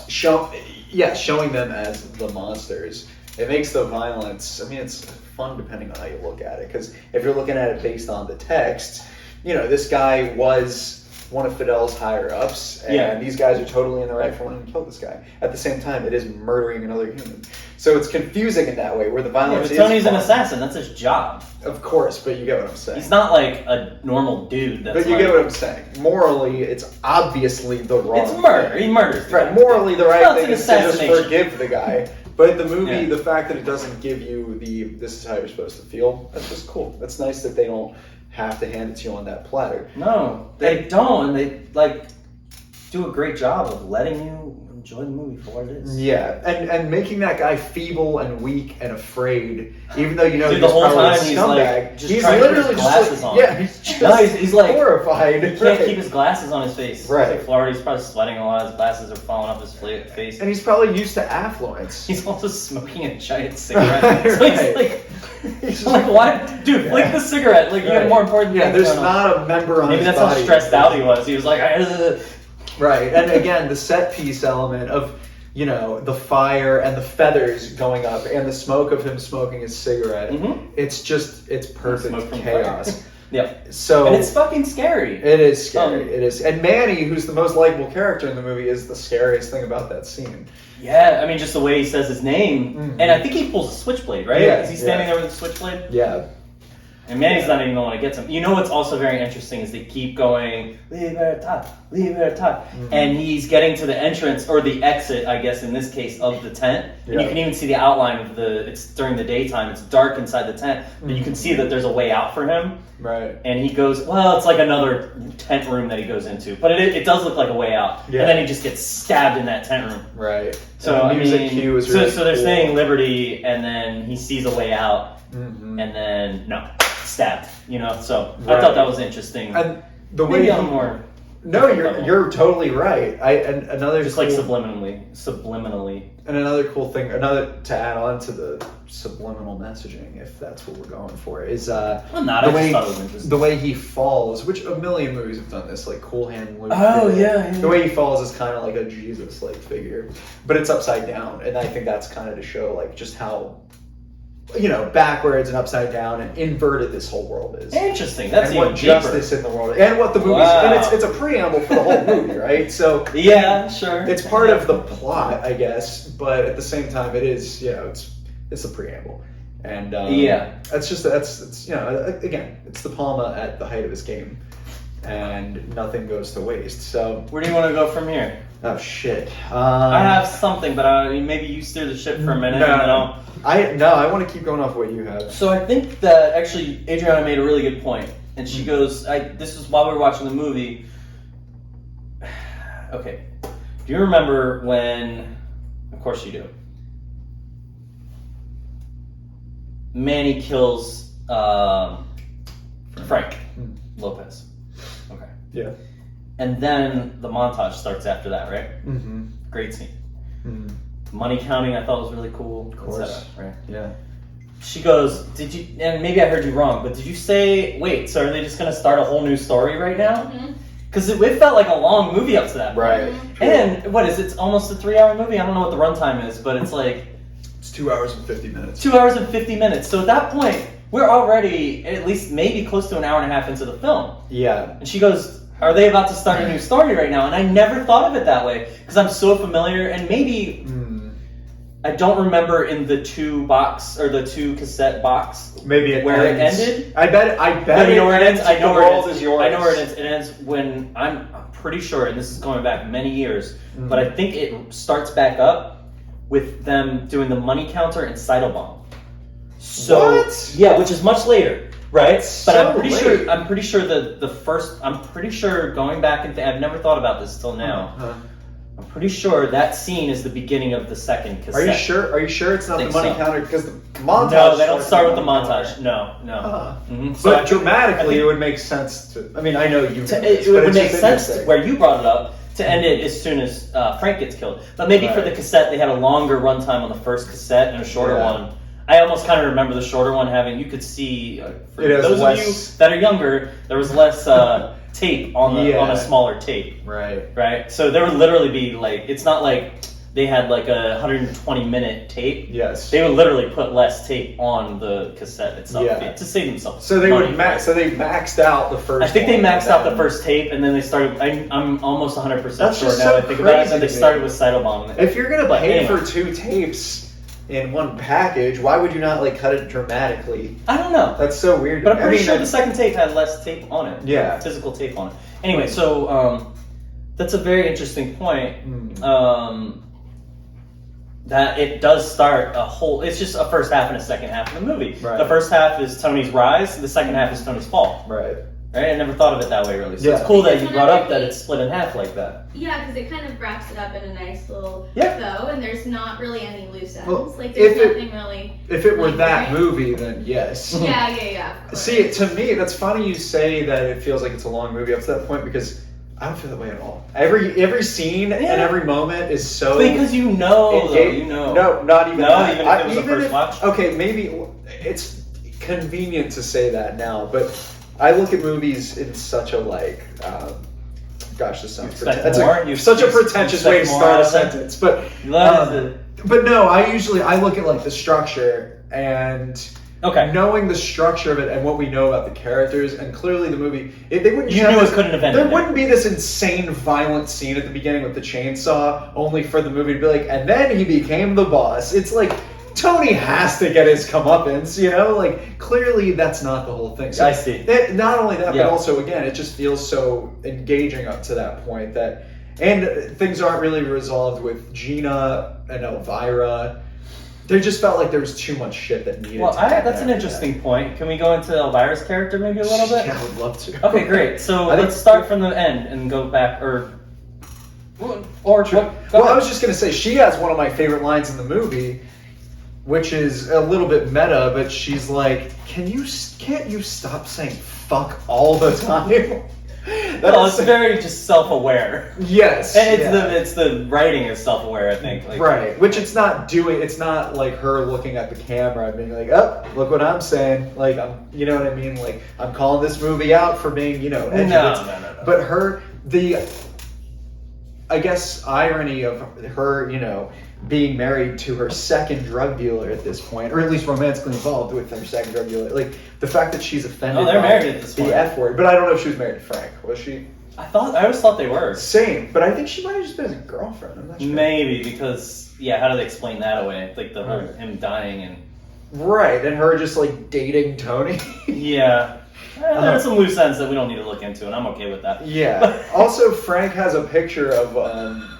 Showing them as the monsters. It makes the violence. I mean, it's fun depending on how you look at it. Because if you're looking at it based on the text, this guy was one of Fidel's higher ups, and these guys are totally in the right for wanting to kill this guy. At the same time, it is murdering another human, so it's confusing in that way. Where the violence is
Tony's an assassin; that's his job.
Of course, but you get what I'm saying.
He's not like a normal dude.
But you get what I'm saying. Morally, it's obviously the wrong.
It's murder. He murders.
Right. Morally, the right thing is to just forgive the guy. But the movie, the fact that it doesn't give you this is how you're supposed to feel, that's just cool. That's nice that they don't have to hand it to you on that platter.
No, they don't. And they do a great job of letting you enjoy the movie for what it is.
Yeah, and making that guy feeble and weak and afraid, even though he's
the whole
probably
time
a scumbag.
He's literally
glasses on. Yeah, he's
he's like
horrified.
He can't keep his glasses on his face.
Right.
He's like Florida. He's probably sweating a lot. His glasses are falling off his face.
And he's probably used to affluence.
He's also smoking a giant cigarette. So he's like, what? Dude, flick the cigarette. Like, you got more important things.
Yeah, there's not a member on his body.
Maybe that's how stressed out he was. He was like,
Right, and again, the set piece element of, the fire and the feathers going up and the smoke of him smoking his cigarette. Mm-hmm. It's perfect chaos.
Yeah.
So
and it's fucking scary.
It is scary. It is. And Manny, who's the most likable character in the movie, is the scariest thing about that scene.
Yeah, I mean, just the way he says his name. Mm-hmm. And I think he pulls a switchblade, right?
Yeah,
is he standing there with a switchblade?
Yeah.
And Manny's not even the one that gets him. You know what's also very interesting is they keep going, Libertad, Libertad. Mm-hmm. And he's getting to the entrance, or the exit, I guess, in this case, of the tent. And you can even see the outline of it's during the daytime, it's dark inside the tent, but you can see that there's a way out for him.
Right.
And he goes, it's like another tent room that he goes into. But it does look like a way out. Yeah. And then he just gets stabbed in that tent room.
Right.
So,
music cue is really
so they're
cool.
saying liberty, and then he sees a way out, and then, stabbed, so I thought that was interesting.
And the way you're totally right. Another
just
cool,
like subliminally.
And another cool thing, to add on to the subliminal messaging, if that's what we're going for, is the way he falls, which a million movies have done this, like Cool Hand Luke. The way he falls is kind of like a Jesus-like figure, but it's upside down, and I think that's kind of to show like just how backwards and upside down and inverted this whole world is.
Interesting. That's
and what justice in the world, and what the movie and it's a preamble for the whole movie, right? So
yeah, sure.
It's part of the plot, I guess, but at the same time, it is it's a preamble, and that's again, it's De Palma at the height of his game, and nothing goes to waste. So
where do you want to go from here?
Oh shit.
I have something, but maybe you steer the ship for a minute, and then I'll.
I want to keep going off what you have.
So I think that actually Adriana made a really good point, and she goes, "This is while we were watching the movie." Okay, do you remember when? Of course you do. Manny kills Frank Lopez. Okay.
Yeah.
And then the montage starts after that, right?
Mm-hmm.
Great scene.
Mm-hmm.
Money counting, I thought was really cool.
Of course.
etc., right?
Yeah.
She goes, "Did you?" And maybe I heard you wrong, but did you say, "Wait, so are they just going to start a whole new story right now?" Because it felt like a long movie up to that point.
Right.
And what is it? It's almost a 3-hour movie. I don't know what the runtime is, but it's like
It's 2 hours and 50 minutes.
2 hours and 50 minutes. So at that point, we're already at least maybe close to an hour and a half into the film.
Yeah.
And she goes, "Are they about to start a new story right now?" And I never thought of it that way because I'm so familiar, and maybe I don't remember in the 2 cassette box
Maybe it
where
ends.
it ended.
I bet
But you know where it ends. I know
The
where
world
it ends.
is yours.
I know where it ends. It ends when I'm pretty sure, and this is going back many years, but I think it starts back up with them doing the money counter and Cytobomb. So
What?
yeah, which is much later. Right,
That's
but
so
I'm pretty
late.
sure. I'm pretty sure the first. I'm pretty sure going back and I've never thought about this till now. I'm pretty sure that scene is the beginning of the second cassette.
Are you sure? Are you sure it's not the
Think
money
so.
counter? Because the montage.
No, they don't
starts
start with the
money
montage.
counter.
No.
Huh.
So
But
I
dramatically,
think
it would make sense to. I mean, I know you.
it would make sense where you brought it up to end it as soon as Frank gets killed. But maybe for the cassette, they had a longer runtime on the first cassette and a shorter one. I almost kind of remember the shorter one having. You could see for those of you that are younger, there was less tape on a smaller tape. Right. So there would literally be like, it's not like they had like a 120-minute tape.
Yes.
They would literally put less tape on the cassette itself to save themselves.
So they
money,
would
right?
So they maxed out the first.
I think they
one,
maxed out the first tape, and then they started. I'm almost 100%
That's
sure
just
now.
so
I think about it.
crazy
And they
to me.
started with Cytobomb.
If you're gonna pay
anyway.
for 2 tapes in one package, why would you not like cut it dramatically?
I don't know.
That's so weird.
But I'm pretty sure the second tape had less tape on it.
Yeah.
Physical tape on it. Anyway, so that's a very interesting point. That it does start a whole. It's just a first half and a second half of the movie.
Right.
The first half is Tony's rise. The second half is Tony's fall.
Right.
Right. I never thought of it that way really. So
Yeah.
it's cool that you brought up that it's split in half like that.
Yeah, because it kind of wraps it up in a nice little
Yeah.
bow, and there's not really any loose ends.
Well,
Like there's
if it-
nothing really.
If it were that
Right.
movie, then yes.
Yeah. Of course.
See, to me, that's funny you say that it feels like it's a long movie up to that point because I don't feel that way at all. Every scene and every moment is so
Because you know, though, you know.
No, not even
No,
that.
even if it was the first watch?
Okay, maybe it's convenient to say that now, but I look at movies in such a gosh, this sounds
Expect more?
that's such a pretentious way to
expect more
start
out
a
of it?
sentence, but
That is
but no, I look at like the structure and
Okay.
knowing the structure of it and what we know about the characters, and clearly the movie, if they wouldn't.
You
have
knew
this,
it couldn't have ended
There
there.
wouldn't be this insane violent scene at the beginning with the chainsaw, only for the movie to be like, and then he became the boss. It's like Tony has to get his comeuppance, you know. Like clearly that's not the whole thing. So
I see.
Not only that,
Yeah.
but also again, it just feels so engaging up to that point that, and things aren't really resolved with Gina and Elvira. They just felt like there was too much shit that needed to happen.
That's an interesting point. Can we go into Elvira's character maybe a little bit?
Yeah, I would love to.
Okay, great. So
I think-
let's start from the end and go back, or
Well,
go
I
ahead.
was just gonna say she has one of my favorite lines in the movie, which is a little bit meta, but she's like, can't you stop saying fuck all the time?"
Well, it's very just self-aware.
Yes,
And
yeah.
it's the writing is self-aware, I think. Like,
Right, which it's not like her looking at the camera and being like, "Oh, look what I'm saying." Like, you know what I mean? Like, I'm calling this movie out for being, edgy.
No.
But I guess, irony of her, being married to her second drug dealer at this point, or at least romantically involved with her second drug dealer. Like, the fact that she's offended
Oh, they're
by
married at this point.
the F word. But I don't know if she was married to Frank. Was she?
I always thought they were.
Same, but I think she might have just been his girlfriend. I'm not sure.
Maybe, because, how do they explain that away? Like, the whole him dying and...
Right, and her just, like, dating Tony.
Yeah. There are some loose ends that we don't need to look into, and I'm okay with that.
Yeah. Also, Frank has a picture of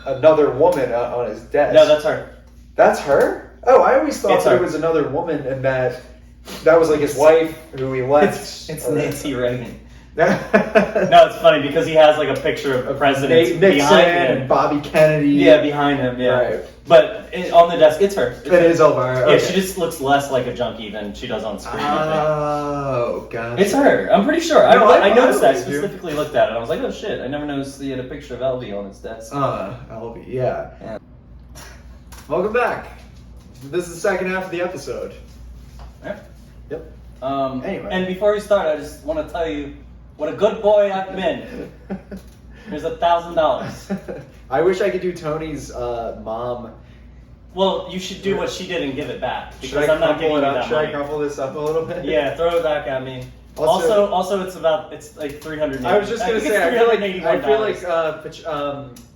another woman on his desk.
No, that's her.
That's her? Oh, I always thought
It's
that
her.
it was another woman, and that was like his wife who he left.
It's Nancy Reagan.
No,
No, it's funny because he has like a picture of presidents
Nixon
behind him.
and Bobby Kennedy.
Yeah, behind him. Yeah.
Right.
But on the desk, it's her.
It is Elvira.
Yeah,
Okay.
she just looks less like a junkie than she does on screen. I
Oh, gotcha.
think. It's her. I'm pretty sure.
No,
I noticed that. I
believe you.
specifically looked at it. I was like, oh shit! I never noticed he had a picture of Elvie on his desk.
Elvie, yeah. Welcome back. This is the second half of the episode.
Yeah.
Yep.
Anyway. And before we start, I just want to tell you what a good boy I've been. Here's $1,000.
I wish I could do Tony's mom.
Well, you should do what she did and give it back
Should
because
I
I'm not giving
crumple
you
it up?
that
Should I
money.
crumple this up a little bit?
Yeah, throw it back at me. Also, it's like 380.
I was just gonna say, I feel like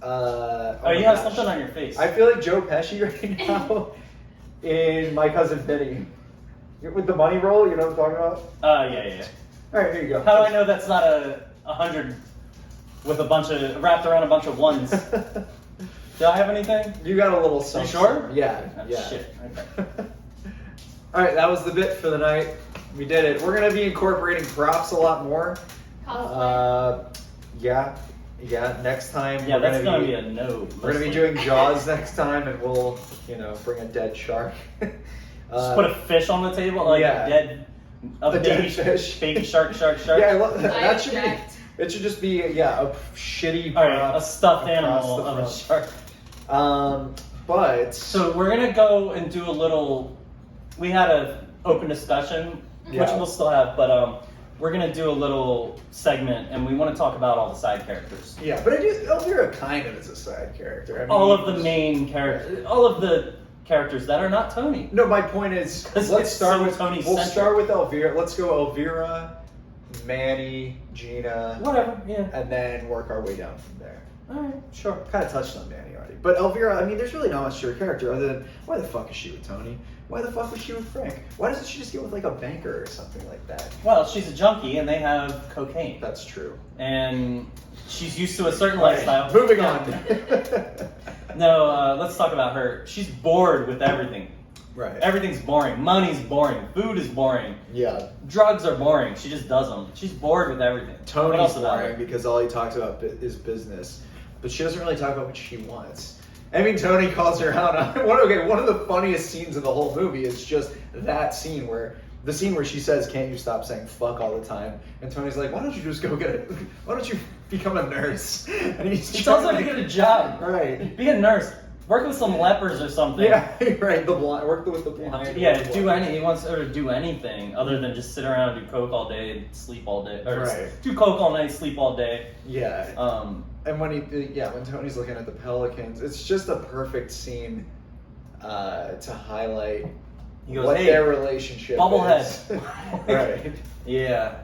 Oh, you have something on your face.
I feel like Joe Pesci right now in My Cousin Vinny. With the money roll, you know what I'm talking about?
Yeah.
All right, here you go.
How do I know that's not a 100 with a bunch of wrapped around a bunch of ones? Do I have anything?
You got a little
You
something.
sure?
Yeah,
Oh,
yeah.
Shit. Okay.
All right, that was the bit for the night. We did it. We're gonna be incorporating props a lot more. Yeah. Next time.
Yeah,
we're
that's gonna be a no.
We're gonna be doing Jaws next time, and we'll, bring a dead shark.
Just put a fish on the table, like
yeah.
a
dead
baby
fish.
baby shark.
Yeah, I love that.
I
That should be.
object.
It should just be a shitty.
All right,
prop
a stuffed
across
animal
the
of a
front.
shark.
But
So we're gonna go and do a little. We had an open discussion, which
Yeah.
we'll still have, but we're gonna do a little segment, and we want to talk about all the side characters.
yeah, but I do. Elvira kind of is a side character. I mean,
All of the main characters, all of the characters that are not Tony.
No, my point is,
'Cause
let's
it's
start
so
with
Tony-centric.
We'll start with Elvira. Let's go Elvira, Manny, Gina,
Whatever, yeah.
and then work our way down from there.
All right, sure.
Kind of touched on Manny already, but Elvira. I mean, there's really not much to her character other than why the fuck is she with Tony? Why the fuck was she with Frank? Why doesn't she just get with like a banker or something like that?
Well, she's a junkie, and they have cocaine,
That's true.
and she's used to a certain
Right,
lifestyle.
moving on.
No, let's talk about her. She's bored with everything.
Right.
Everything's boring. Money's boring. Food is boring.
Yeah.
Drugs are boring. She just does them. She's bored with everything. What
Tony's
else about
boring
her?
because all he talks about is business, but she doesn't really talk about what she wants. I mean, Tony calls her out on one of the funniest scenes in the whole movie is just that scene where she says, "Can't you stop saying fuck all the time?" And Tony's like, "Why don't you just go why don't you become a nurse?" And he's
She tells her to get a job.
Right.
Be a nurse. Work with some lepers or something.
Yeah, right. The blind, work with the blind.
Yeah, he wants her to do anything other than just sit around and do coke all day and sleep all day. Or
Right.
do coke all night, sleep all day.
Yeah. And when when Tony's looking at the pelicans, it's just a perfect scene to highlight
He goes,
what
"Hey,
their relationship
bubblehead."
is. Right.
Yeah.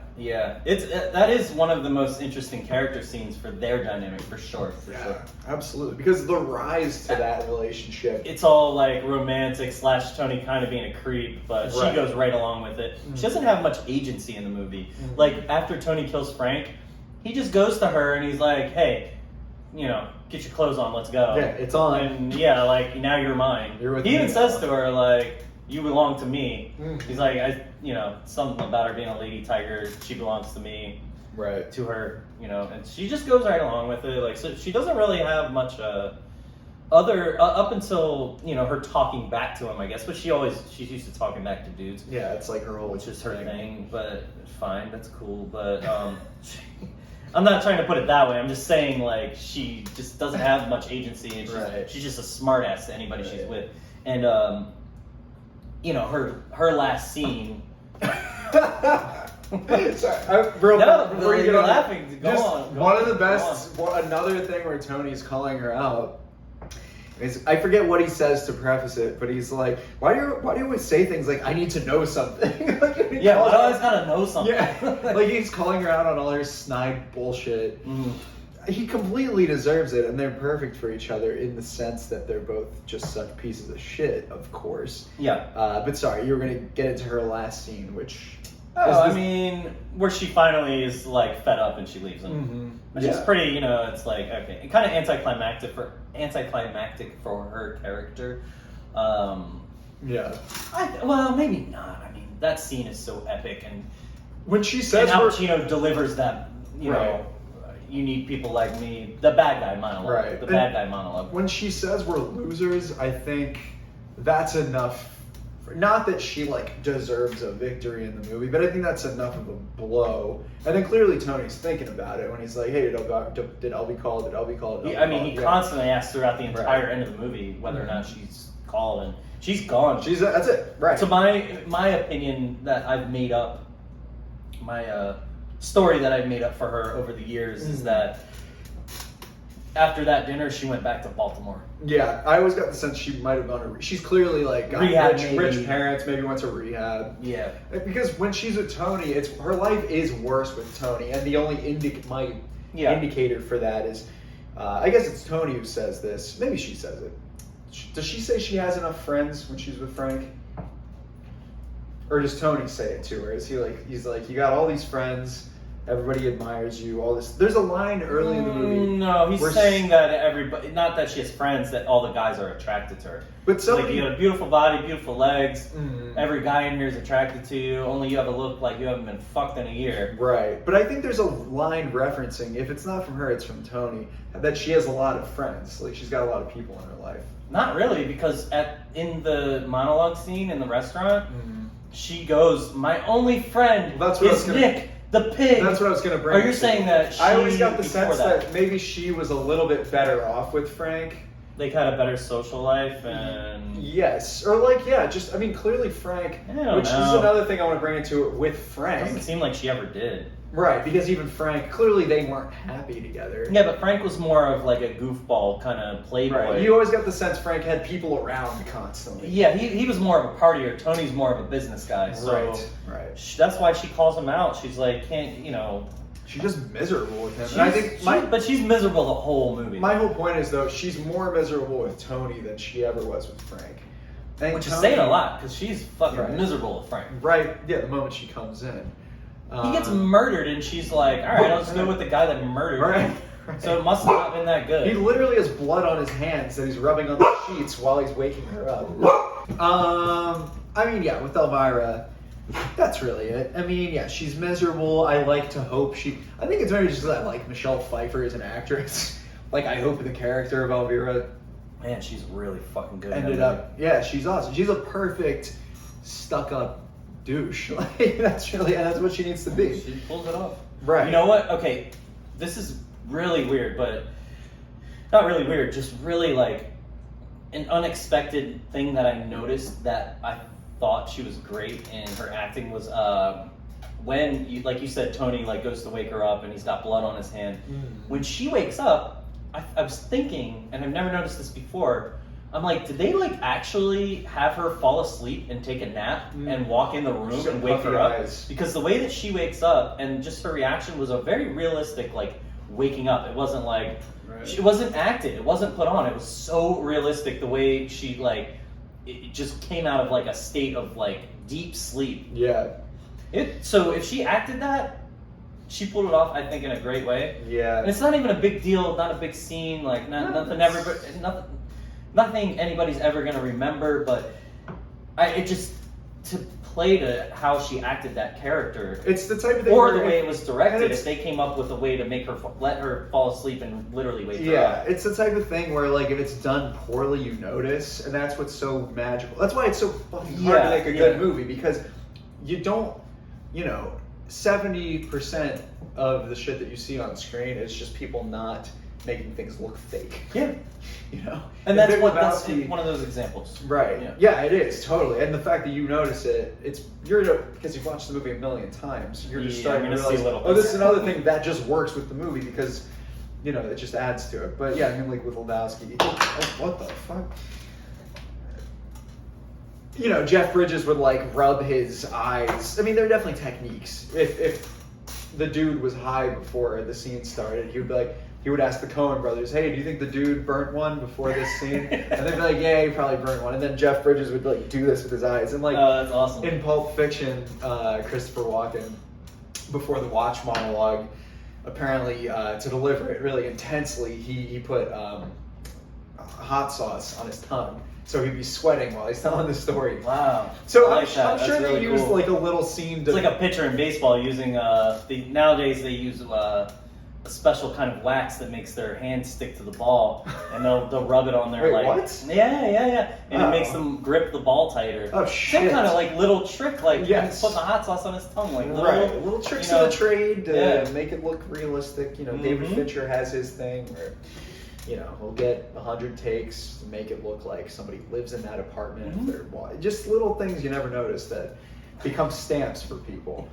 That is one of the most interesting character scenes for their dynamic, for sure.
Yeah, absolutely. Because the rise to that relationship.
It's all like romantic / Tony kind of being a creep, but she
Right.
goes right along with it. She doesn't have much agency in the movie.
Mhm.
Like after Tony kills Frank, he just goes to her and he's like, "Hey, get your clothes on, let's go."
Yeah, it's on.
And yeah, like now you're mine.
You're with
he
me
even
now.
says to her like, "You belong to me."
Mm.
He's like, something about her being a lady tiger. She belongs to me.
Right.
To her, and she just goes right along with it. Like, so she doesn't really have much other up until her talking back to him, I guess. But she's used to talking back to dudes,
Yeah, it's like her whole.
which is her thing. But fine, that's cool. But I'm not trying to put it that way. I'm just saying like she just doesn't have much agency, and
Right.
she's just a smart ass to anybody she's
Right.
with. And her last scene.
Sorry, bro.
No,
before you get
you're
on,
laughing. Go
just
on. Go
one
on,
of the
go
best. Another thing where Tony's calling her out is I forget what he says to preface it, but he's like, "Why do you always say things like I need to know something?" Like, he
Yeah,
calls
well, I
her-
always gotta know something.
Yeah, like he's calling her out on all her snide bullshit.
Mm.
He completely deserves it, and they're perfect for each other in the sense that they're both just such pieces of shit, of course.
Yeah.
But sorry, you were gonna get into her last scene, which
Oh, I mean, where she finally is like fed up and she leaves him, which is pretty. You know, it's like okay, and kind of anticlimactic for her character. Well, maybe not. I mean, that scene is so epic, and
when she says
Al Pacino delivers that, you know, you need people like me, the bad guy monologue. Right. The bad guy monologue.
When she says we're losers, I think that's enough. Not that she like deserves a victory in the movie, but I think that's enough of a blow. And then clearly Tony's thinking about it when he's like, "Hey, did Elby call? Did Elby call?"
He constantly asks throughout the entire end of the movie whether or not she's called, and she's gone.
That's it, right?
So my opinion that I've made up, my story that I've made up for her over the years is that after that dinner, she went back to Baltimore.
Yeah, I always got the sense she might have gone to... She's clearly like got rich parents, maybe went to rehab.
Yeah.
Because when she's with Tony, her life is worse with Tony, and the only indicator for that is, I guess it's Tony who says this. Maybe she says it. Does she say she has enough friends when she's with Frank? Or does Tony say it to her? Is he's like, you got all these friends... Everybody admires you. All this. There's a line early in the movie.
No, he's saying that everybody, not that she has friends, that all the guys are attracted to her. But like you got a beautiful body, beautiful legs. Every guy in here is attracted to you. Only you have a look like you haven't been fucked in a year.
Right. But I think there's a line referencing, if it's not from her, it's from Tony, that she has a lot of friends. Like she's got a lot of people in her life.
Not really, because in the monologue scene in the restaurant, she goes, "My only friend is Nick." The pig.
That's what I was going to bring.
Are you saying that
I always got the sense that maybe she was a little bit better off with Frank.
They had a better social life and...
Yes. Or I mean, clearly Frank, which is another thing I want to bring into it with Frank.
It doesn't seem like she ever did.
Right, because even Frank, clearly they weren't happy together.
Yeah, but Frank was more of like a goofball kind of playboy.
Right. You always got the sense Frank had people around constantly.
Yeah, he was more of a partier. Tony's more of a business guy. So
right.
That's why she calls him out. She's like,
she's just miserable with him. And I think
but she's miserable the whole movie.
My whole point is, though, she's more miserable with Tony than she ever was with Frank.
Which is saying a lot, because she's fucking miserable with Frank.
Right, yeah, the moment she comes in.
He gets murdered, and she's like, all right, I'll just go with the guy that murdered him. Right. So it must have not been that good.
He literally has blood on his hands that he's rubbing on the sheets while he's waking her up. I mean, yeah, with Elvira, that's really it. I mean, yeah, she's miserable. I like to hope I think it's maybe just that, like, Michelle Pfeiffer is an actress. Like, I hope the character of Elvira...
Man, she's really fucking good.
She's awesome. She's a perfect stuck-up douche. Like, that's what she needs to be.
She pulls it off.
Right.
You know what? Okay, this is really weird, but not really weird, just really like an unexpected thing that I noticed that I thought she was great in her acting was when you said, Tony like goes to wake her up and he's got blood on his hand. When she wakes up, I was thinking, and I've never noticed this before, I'm like, did they like actually have her fall asleep and take a nap and walk in the room and wake her up? Because the way that she wakes up and just her reaction was a very realistic like waking up. It wasn't like it wasn't acted. It wasn't put on. It was so realistic the way she like it just came out of like a state of like deep sleep.
Yeah.
So if she acted that, she pulled it off, I think, in a great way.
Yeah.
And it's not even a big deal, not a big scene, like nothing anybody's ever gonna remember. But to play to how she acted that character.
It's the type of thing.
Or the way it was directed. If they came up with a way to make her let her fall asleep and literally wake her up.
Yeah, it's the type of thing where like if it's done poorly, you notice, and that's what's so magical. That's why it's so fucking hard to make a good movie, because you don't, 70% of the shit that you see on screen is just people not making things look fake.
Yeah.
And
that's one of those examples.
Right. Yeah, it is, totally. And the fact that you notice it, because you've watched the movie a million times, you're just starting to realize, this is another thing that just works with the movie because, it just adds to it. But yeah, I mean, like with Lebowski, what the fuck? Jeff Bridges would like rub his eyes. I mean, there are definitely techniques. If the dude was high before the scene started, he would be like, he would ask the Coen brothers, "Hey, do you think the dude burnt one before this scene?" And they'd be like, "Yeah, he probably burnt one." And then Jeff Bridges would like do this with his eyes. And like,
that's awesome.
in Pulp Fiction, Christopher Walken, before the watch monologue, apparently to deliver it really intensely, he put hot sauce on his tongue. So he'd be sweating while he's telling the story.
Wow.
So
I
I'm
like that.
sure
That's
they
really
used
cool.
like a little scene to...
It's like a pitcher in baseball using nowadays they use a special kind of wax that makes their hands stick to the ball, and they'll rub it on their
Wait,
like.
what?
Yeah. And it makes them grip the ball tighter.
Oh shit!
Some kind of like little trick, like
yes.
putting the hot sauce on his tongue, like
little tricks of the trade to make it look realistic. You know, David Fincher has his thing where, you know, he'll get 100 takes to make it look like somebody lives in that apartment. Just little things you never notice that become stamps for people.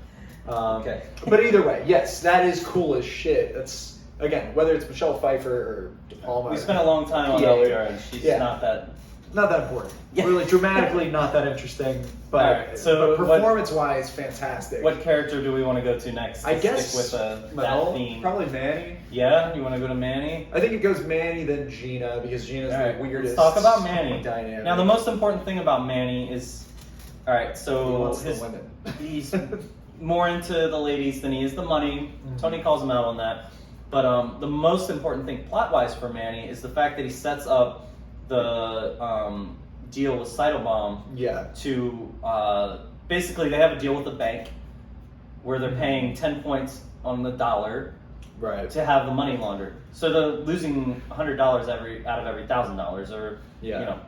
Okay.
But either way, yes, that is cool as shit. That's, again, whether it's Michelle Pfeiffer or De Palma.
We spent a long time on LPR, and she's not that
important. Yeah. Really dramatically not that interesting, but,
right, so
but performance-wise, fantastic.
What character do we want to go to next?
I guess
stick with that theme.
Probably Manny.
Yeah, you want to go to Manny?
I think it goes Manny then Gina, because Gina's the weirdest.
Let's talk about Manny.
Dynamic.
Now, the most important thing about Manny is, all right, so
he wants the women.
He's more into the ladies than he is the money. Tony calls him out on that. But the most important thing plot-wise for Manny is the fact that he sets up the deal with Cytobomb to basically they have a deal with the bank where they're paying 10 points on the dollar to have the money laundered. So they're losing $100 out of every $1,000, or you know,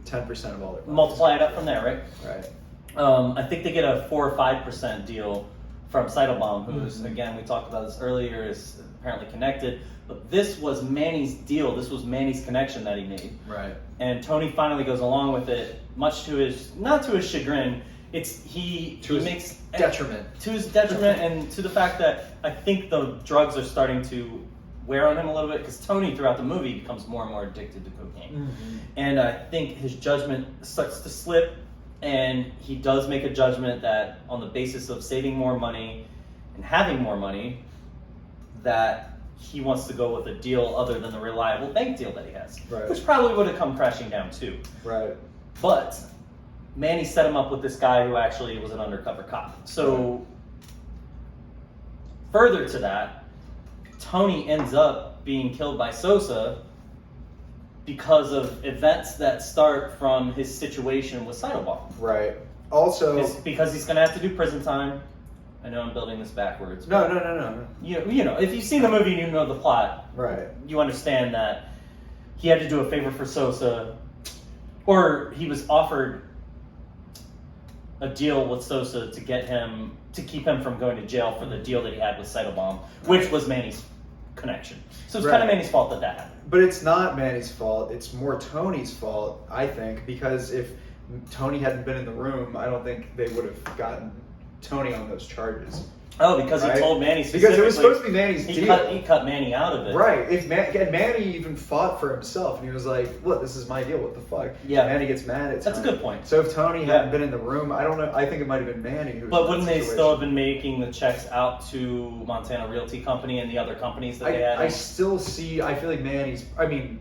10% of all their
multiply it up from there, right?
Right.
I think they get a 4 or 5% deal from Cytobomb, who's again, we talked about this earlier, is apparently connected. But this was Manny's deal. This was Manny's connection that he made.
Right.
And Tony finally goes along with it, much to his, not to his chagrin. It's he makes
detriment.
To his detriment, and to the fact that I think the drugs are starting to wear on him a little bit, because Tony throughout the movie becomes more and more addicted to cocaine. And I think his judgment starts to slip, and he does make a judgment that on the basis of saving more money and having more money, that he wants to go with a deal other than the reliable bank deal that he has, which probably would have come crashing down too.
Right.
But Manny set him up with this guy who actually was an undercover cop. So further to that, Tony ends up being killed by Sosa because of events that start from his situation with Cytobomb.
Right. Also,
because he's going to have to do prison time. I know I'm building this backwards.
No.
You know, if you've seen the movie and you know the plot, you understand that he had to do a favor for Sosa, or he was offered a deal with Sosa to keep him from going to jail for the deal that he had with Cytobomb, which was Manny's connection. So it's kind of Manny's fault that happened.
But it's not Manny's fault. It's more Tony's fault, I think, because if Tony hadn't been in the room, I don't think they would have gotten Tony on those charges.
Oh, because he told Manny
because it was supposed to be Manny's deal.
He cut Manny out of it.
Right. If Manny even fought for himself, and he was like, "Look, this is my deal. What the fuck?"
Yeah.
Manny gets mad at Tony.
That's a good point.
So if Tony hadn't been in the room, I don't know. I think it might have been Manny who.
But wouldn't they still have been making the checks out to Montana Realty Company and the other companies that they had?
I still see. I feel like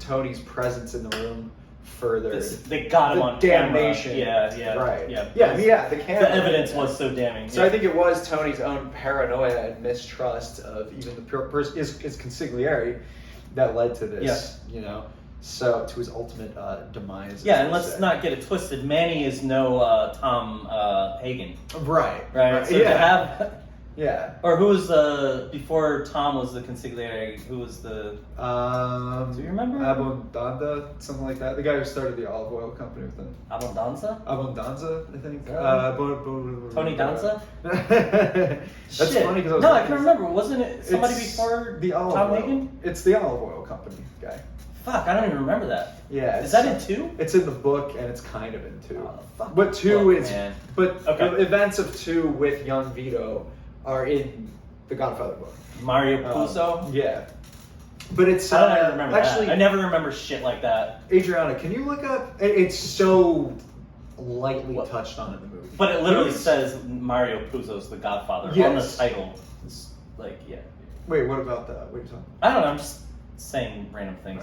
Tony's presence in the room further.
They got him on
damnation.
Camera. Yeah.
Right.
Yeah.
The camera.
The evidence was so damning.
So I think it was Tony's own paranoia and mistrust of even the pure person, his consigliere, that led to this.
Yes.
You know. So to his ultimate demise.
Yeah, and let's not get it twisted. Manny is no Tom Hagen.
Right.
So to have.
Yeah.
Or who was before Tom was the consigliere? Who was the? Do you remember?
Abundanza, something like that. The guy who started the olive oil company with him.
Abundanza,
I think.
Tony Danza.
That's funny because
I can remember. Wasn't it somebody before
the olive
Tom
oil?
Hagen?
It's the olive oil company guy.
Fuck, I don't even remember that.
Yeah.
Is that in 2?
It's in the book, and it's kind of in 2.
Oh, fuck
but 2
book,
is.
Man.
But the events of 2 with young Vito are in the Godfather book.
Mario Puzo?
Yeah. But it's
I don't even remember
actually.
That. I never remember shit like that.
Adriana, can you look up? It's so lightly touched on in the movie.
But it literally says Mario Puzo's the Godfather on the title. It's like, yeah.
Wait, what about that? What are you talking
I don't know. saying random things.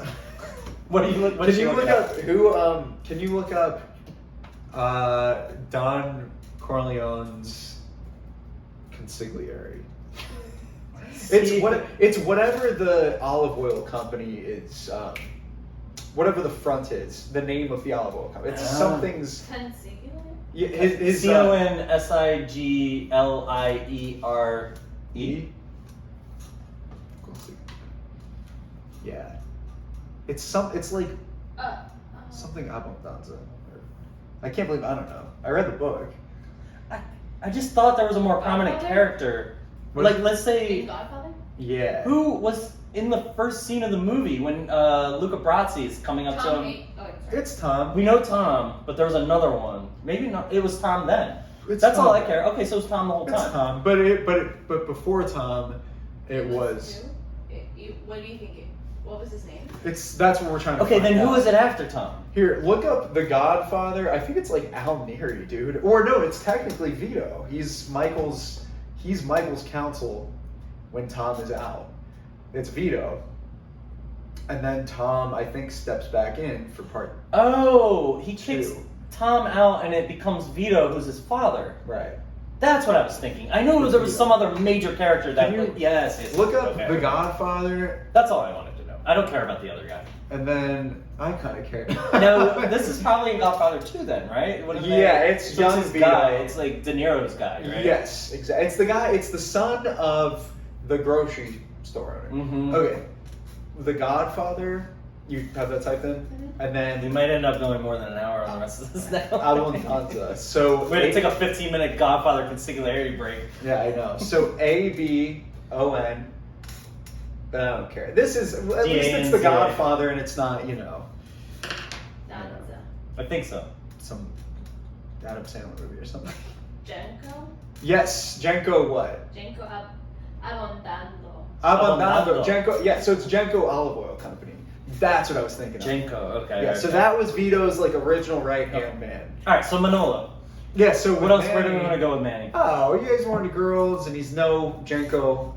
What do you look? What
Can
did
you
look
look up who? Can you look up Don Corleone's consigliere? It's whatever the olive oil company is. Whatever the front is, the name of the olive oil company. It's something's.
Consigliere?
Yeah, his
CONSIGLIERE.
Yeah, it's like something abundanza. I can't believe I don't know. I read the book.
I just thought there was a more prominent
Godfather?
character.
What
Like
is-
let's say
Godfather?
Yeah.
who was in the first scene of the movie when Luca Brasi is coming up to
Tom
him.
Hanks. Oh, sorry.
It's Tom.
We know Tom, but there was another one. Maybe not. It was Tom then.
It's
That's all
Tom.
I care. Okay, so it's Tom the whole
It's
time.
Tom, but before Tom, it was.
Who? What do you think? What was his name?
That's what we're trying to.
Okay,
find
then who
out.
is it after Tom?
Here, look up The Godfather. I think it's like Al Neri, dude. Or no, it's technically Vito. He's Michael's counsel when Tom is out. It's Vito. And then Tom, I think, steps back in for part.
Oh, he kicks
Two.
Tom out, and it becomes Vito, who's his father.
Right.
That's what I was thinking. I knew there was some other major character that.
Can you
Yes.
Look up
okay.
The Godfather,
That's all I wanted to know. I don't care about the other guy.
and then I kind of care.
No, this is probably in Godfather 2 then, right? What is
Yeah,
that?
it's
So
young
his
Vito.
guy. It's like De Niro's guy, right?
Yes, exactly. It's the guy. It's the son of the grocery store owner.
Mhm.
Okay, The Godfather. You have that typed in, and
We
then
might end up going more than an hour on the rest of this now.
Abundanza. So
We're gonna take a 15-minute Godfather consigliere break.
Yeah, I know. So ABON. But I don't care. This is at least it's The
DANZA.
Godfather, and it's not
Danza.
I think so.
some Adam Sandler movie or something.
Jenko?
Yes, Jenko what?
Jenko Abondando.
Abundando.
Abundando.
Jenko. Yeah, so it's Jenko Olive Oil Company. That's what I was thinking of.
Jenko, okay.
Yeah,
okay.
so that was Vito's like original right hand man.
Alright, so Manolo.
Yeah, so
What
with
else? Where do we
Manny-
want to go with Manny?
Oh, you guys wanted girls, and he's no Jenko.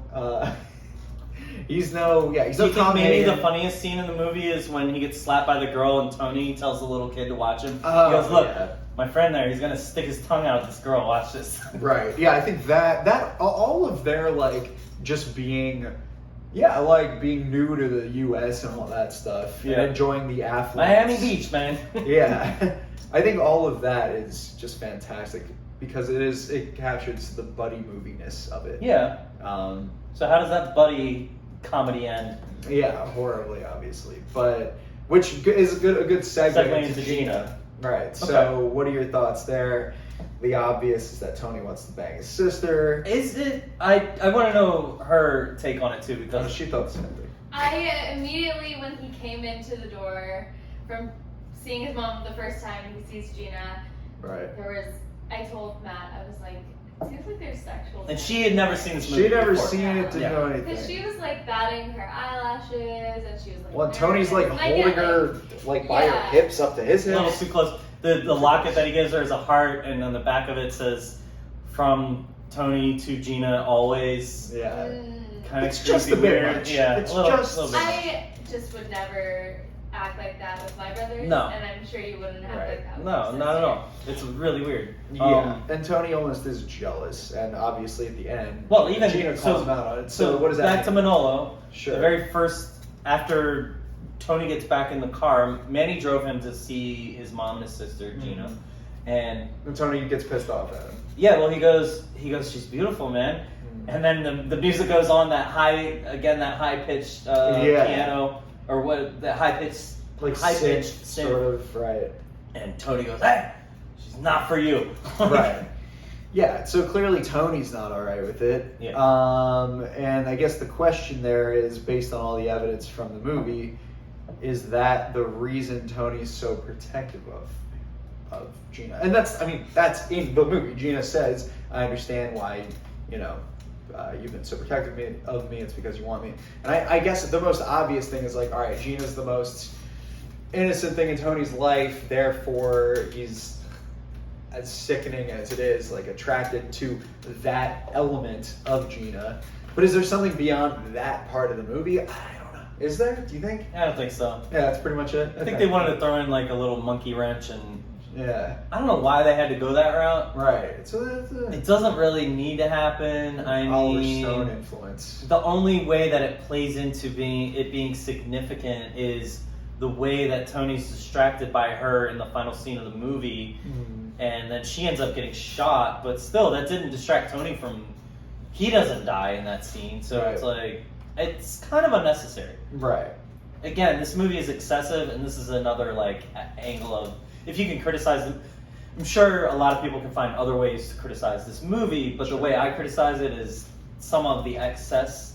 He's no
Do you
Tom
think maybe
Hayden.
the funniest scene in the movie is when he gets slapped by the girl and Tony tells the little kid to watch him?
Oh,
he goes, look,
yeah.
my friend there, he's gonna stick his tongue out at this girl, watch this.
Right. Yeah, I think that all of their like just being, like being new to the U.S. and all that stuff,
Yeah.
and enjoying the affluence.
Miami Beach, man.
Yeah, I think all of that is just fantastic because it captures the buddy moviness of it.
Yeah.
Um,
So how does that buddy comedy end?
yeah, horribly, obviously, but which is a good segue
Segue
into
into Gina.
Right. So,
Okay.
what are your thoughts there? The obvious is that Tony wants to bang his sister.
Is it? I want to know her take on it too because
She thought the same thing.
I immediately, when he came into the door from seeing his mom the first time and he sees Gina,
Right.
I told Matt, I was like, it seems like there's sexual.
and she had never seen this movie.
She'd never
before.
seen it, didn't
Yeah.
know
Because
anything.
she was like batting her eyelashes and she was like.
Well, Tony's like
nervous. And I
holding
get,
her like by her
Yeah.
hips up to his
A little
hips.
too close. The locket that he gives her is a heart, and on the back of it says, "From Tony to Gina, always."
Yeah.
Kind of
It's just a bit much.
Yeah,
It's
a little,
just-
little bit much.
I just would never act like that with my brothers.
No.
And I'm sure you wouldn't act
Right.
like that with
No,
your
not at
sister.
all. It's really weird.
Yeah. And Tony almost is jealous, and obviously at the end,
Well, even
Gina
so-
calls him out on it. So, what does that
back to
mean?
Manolo.
Sure.
The very first after Tony gets back in the car, Manny drove him to see his mom and his sister Gina, and
And Tony gets pissed off at him.
yeah, well he goes, she's beautiful, man. And then the music goes on, that high pitched
Yeah.
piano or what, that high pitched synth.
sort of, right.
And Tony goes, hey, she's not for you.
Right. Yeah, so clearly Tony's not all right with it.
Yeah.
And I guess the question there is, based on all the evidence from the movie, is that the reason Tony's so protective of Gina? And that's in the movie. Gina says, I understand why, you've been so protective of me. It's because you want me. And I guess the most obvious thing is like, all right, Gina's the most innocent thing in Tony's life, therefore he's, as sickening as it is, like attracted to that element of Gina. But is there something beyond that part of the movie? I don't know. Is there? Do you think?
I don't think so.
Yeah, that's pretty much it.
I think they wanted to throw in like a little monkey wrench, and
yeah,
I don't know why they had to go that route.
right. So
It doesn't really need to happen. I
Oliver
mean,
Stone influence.
the only way that it plays into being significant is the way that Tony's distracted by her in the final scene of the movie, and then she ends up getting shot. But still, that didn't distract Tony from. He doesn't die in that scene, so
Right.
it's like it's kind of unnecessary.
Right.
Again, this movie is excessive, and this is another like angle of if you can criticize them. I'm sure a lot of people can find other ways to criticize this movie, but the way I criticize it is some of the excess,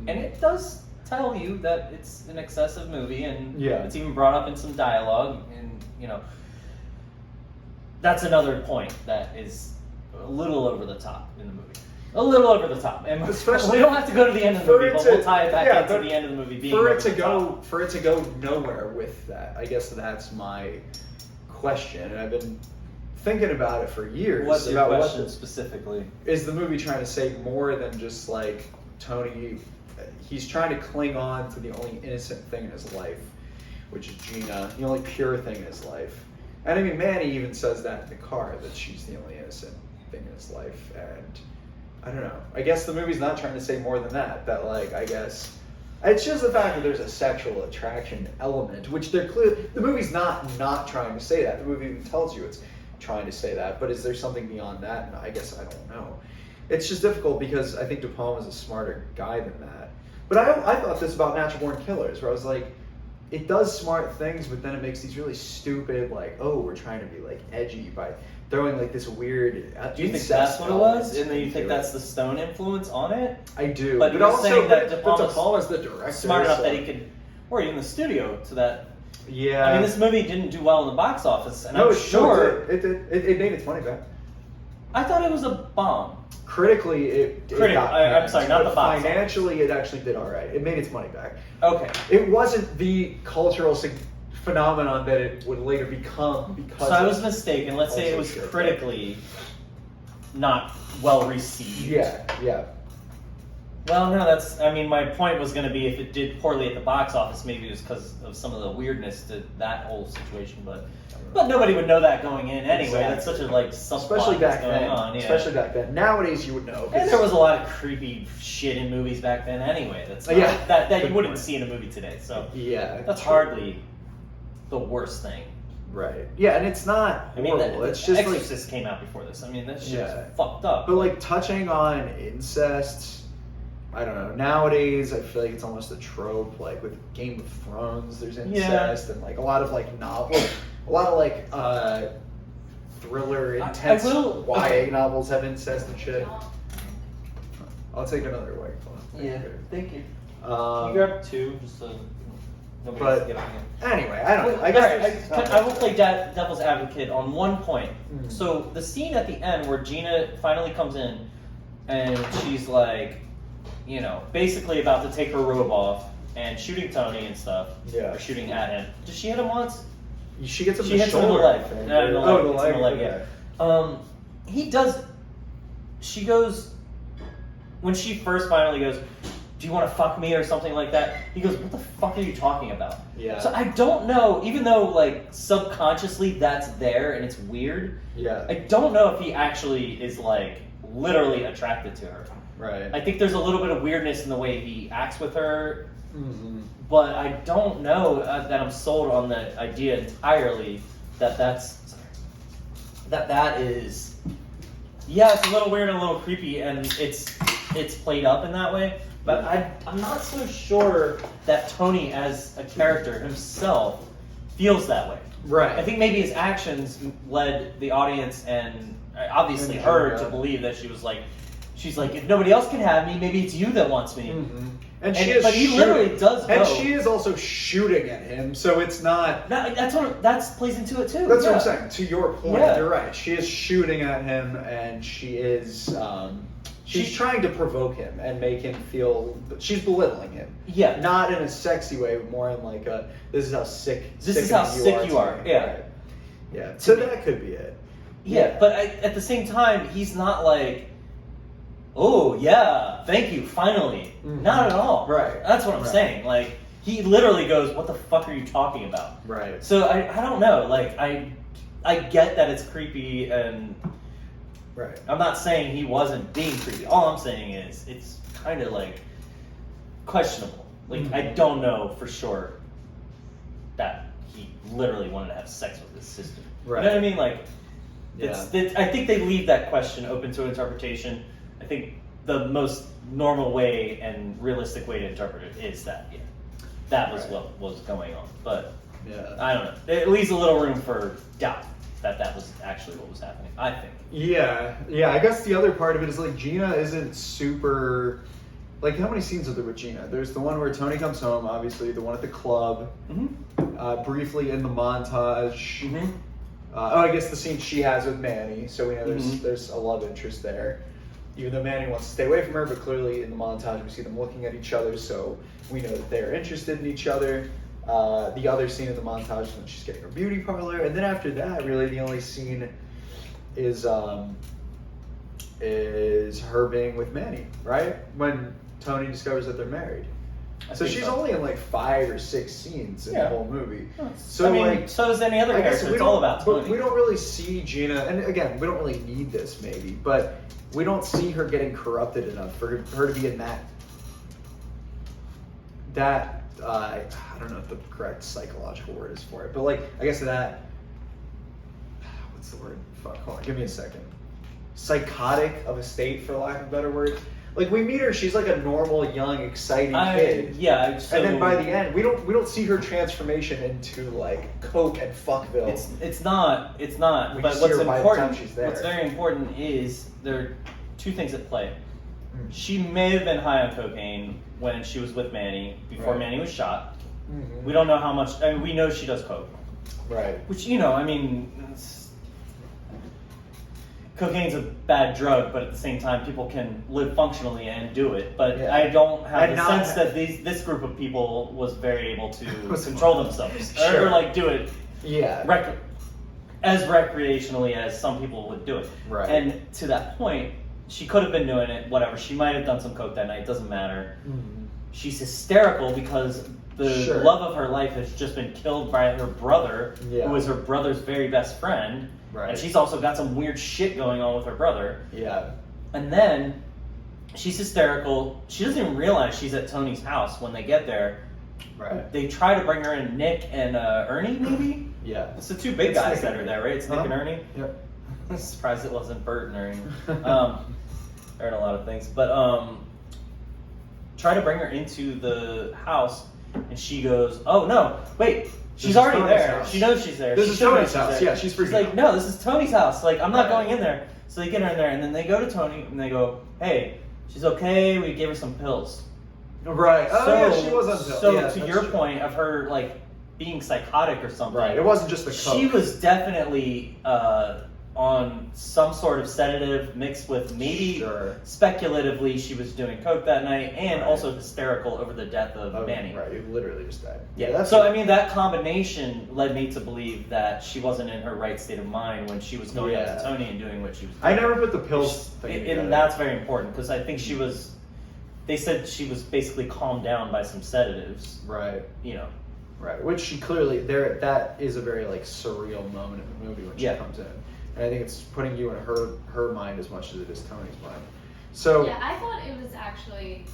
and it does tell you that it's an excessive movie, and it's even brought up in some dialogue, and that's another point that is a little over the top in the movie. A little over the top, and
Especially
we don't have to go to the end of the movie, but we'll tie it back into the end of the movie. Being
for it
over
to
the
go
top.
for it to go nowhere with that, I guess that's my question, and I've been thinking about it for years.
What's your
about
question specifically?
Is the movie trying to say more than just like Tony? He's trying to cling on to the only innocent thing in his life, which is Gina, the only pure thing in his life. And I mean, Manny even says that in the car, that she's the only innocent thing in his life. And I don't know. I guess the movie's not trying to say more than that. That like, I guess it's just the fact that there's a sexual attraction element, which they're clear. The movie's not trying to say that. The movie even tells you it's trying to say that. But is there something beyond that? And I guess I don't know. It's just difficult because I think De Palma's a smarter guy than that. But I thought this about Natural Born Killers, where I was like, it does smart things, but then it makes these really stupid, like, oh, we're trying to be like edgy by throwing like this weird.
Do you think that's what it was? And then you think that's the Stone influence on it?
I do.
But you're
also
saying that De
Palma's the director.
Smart enough that he could, or even the studio, to that.
Yeah.
I mean, this movie didn't do well in the box office, and
no,
I'm sure
it did. It made its money back.
I thought it was a bomb.
Critically, it got
I'm sorry, not the box office.
Financially, it actually did all right. It made its money back.
Okay.
It wasn't the cultural phenomenon that it would later become because.
So I was mistaken. Let's say it was critically not well received.
Yeah.
Well, no, that's. I mean, my point was going to be if it did poorly at the box office, maybe it was because of some of the weirdness to that whole situation, but nobody would know that going in anyway.
Exactly.
That's such a subplot
Especially back
going
then.
on. Yeah.
Especially back then. Nowadays, you would know.
And there was a lot of creepy shit in movies back then anyway. That's not, that you wouldn't see in a movie today. So that's hardly the worst thing.
Right. Yeah, and it's not horrible.
I mean,
it's just
Exorcist came out before this. I mean, that shit was fucked up.
But like touching on incest, I don't know. Nowadays, I feel like it's almost a trope. Like with Game of Thrones, there's incest, and like a lot of like novels, a lot of like thriller, intense YA novels have incest and shit. I'll take another white one.
Yeah, thank you. Can you grab two, just so
but anyway, I don't know. I guess
I will play devil's advocate on one point. So the scene at the end where Gina finally comes in, and she's like, basically about to take her robe off and shooting Tony and stuff.
Yeah.
Or shooting at him. Does she hit him once?
She gets him
She
in the
hits him in the
shoulder.
leg. The leg.
Okay.
Yeah. He does. She goes when she first finally goes, "Do you want to fuck me?" or something like that. He goes, "What the fuck are you talking about?"
Yeah.
So I don't know, even though like subconsciously that's there and it's weird.
Yeah.
I don't know if he actually is like literally attracted to her.
Right.
I think there's a little bit of weirdness in the way he acts with her, but I don't know that I'm sold on the idea entirely that that is. Yeah, it's a little weird and a little creepy, and it's played up in that way. But I'm not so sure that Tony, as a character himself, feels that way.
Right.
I think maybe his actions led the audience and obviously her to believe that she's like, if nobody else can have me, maybe it's you that wants me.
And
but he literally does go.
And she is also shooting at him, so it's not.
That plays into it too.
That's what I'm saying. To your point, you're right. She is shooting at him, and she is. She's trying to provoke him and make him feel. She's belittling him.
Yeah.
Not in a sexy way, but more in like a. This is how sick.
This is how sick you are. Yeah.
Right. Yeah. So that could be it.
Yeah, but at the same time, he's not like, oh yeah, thank you, finally. Not at all.
Right.
That's what I'm saying. Like, he literally goes, "What the fuck are you talking about?"
Right.
So I don't know. Like I get that it's creepy, and
Right.
I'm not saying he wasn't being creepy. All I'm saying is it's kind of like questionable. Like I don't know for sure that he literally wanted to have sex with his sister.
Right.
You know what I mean? Like,
Yeah.
I think they leave that question open to interpretation. I think the most normal way and realistic way to interpret it is that, yeah, that was what was going on. But
Yeah.
I don't know. It leaves a little room for doubt that that was actually what was happening, I think.
Yeah. I guess the other part of it is like Gina isn't super. Like, how many scenes are there with Gina? There's the one where Tony comes home, obviously, the one at the club, briefly in the montage. I guess the scene she has with Manny, so we know there's a love interest there. Even though Manny wants to stay away from her, but clearly in the montage we see them looking at each other, so we know that they're interested in each other. The other scene in the montage is when she's getting her beauty parlor, and then after that, really the only scene is her being with Manny, right? When Tony discovers that they're married. So she's only in like 5 or 6 scenes in the whole movie. So
I mean,
like,
so is any other character. It's all about Tony.
But we don't really see Gina, and again, we don't really need this maybe, but we don't see her getting corrupted enough for her to be in that I don't know if the correct psychological word is for it, but like I guess that what's the word? Fuck, hold on, give me a second. Psychotic of a state, for lack of a better word. Like we meet her, she's like a normal, young, exciting kid.
Yeah. So
and then by the end, we don't see her transformation into like coke and fuckville.
It's not.
We
But
see
what's
her by the
important?
time she's there.
What's very important is there are 2 things at play. She may have been high on cocaine when she was with Manny before Manny was shot. We don't know how much. I mean, we know she does coke.
Right.
Which, I mean, cocaine's a bad drug, but at the same time, people can live functionally and do it. But I don't have the sense that this group of people was very able to control themselves or like do it. As recreationally as some people would do it.
Right.
And to that point, she could have been doing it, whatever. She might have done some coke that night, it doesn't matter. She's hysterical because the love of her life has just been killed by her brother, who is her brother's very best friend.
Right.
And she's also got some weird shit going on with her brother.
Yeah.
And then she's hysterical. She doesn't even realize she's at Tony's house when they get there.
Right.
They try to bring her in, Nick and Ernie, maybe?
Yeah.
It's the 2 big guys that are there, right? It's Nick and Ernie?
Yep.
I'm surprised it wasn't Bert and Ernie. They're in a lot of things. But try to bring her into the house, and she goes, "Oh, no, wait. She's already there.
House.
She knows she's there.
This
she
is Tony's
knows
house.
there."
Yeah, she's freaking
like,
out.
"No, this is Tony's house. Like, I'm not going in there." So they get her in there, and then they go to Tony, and they go, "Hey, she's okay. We gave her some pills."
Right. Oh, yeah, she was on pills.
So to your point of her, like, being psychotic or something.
Right. It wasn't just the coke.
She was definitely on some sort of sedative mixed with maybe speculatively she was doing coke that night and also hysterical over the death of Manny.
Right. It literally just died.
Yeah. So I mean that combination led me to believe that she wasn't in her right state of mind when she was going up to Tony and doing what she was doing.
I never put the pills thing together.
And that's very important because I think she was. They said she was basically calmed down by some sedatives.
Right. Right, which she clearly that is a very like surreal moment in the movie when she comes in. And I think it's putting you in her mind as much as it is Tony's mind. So
yeah, I thought it was actually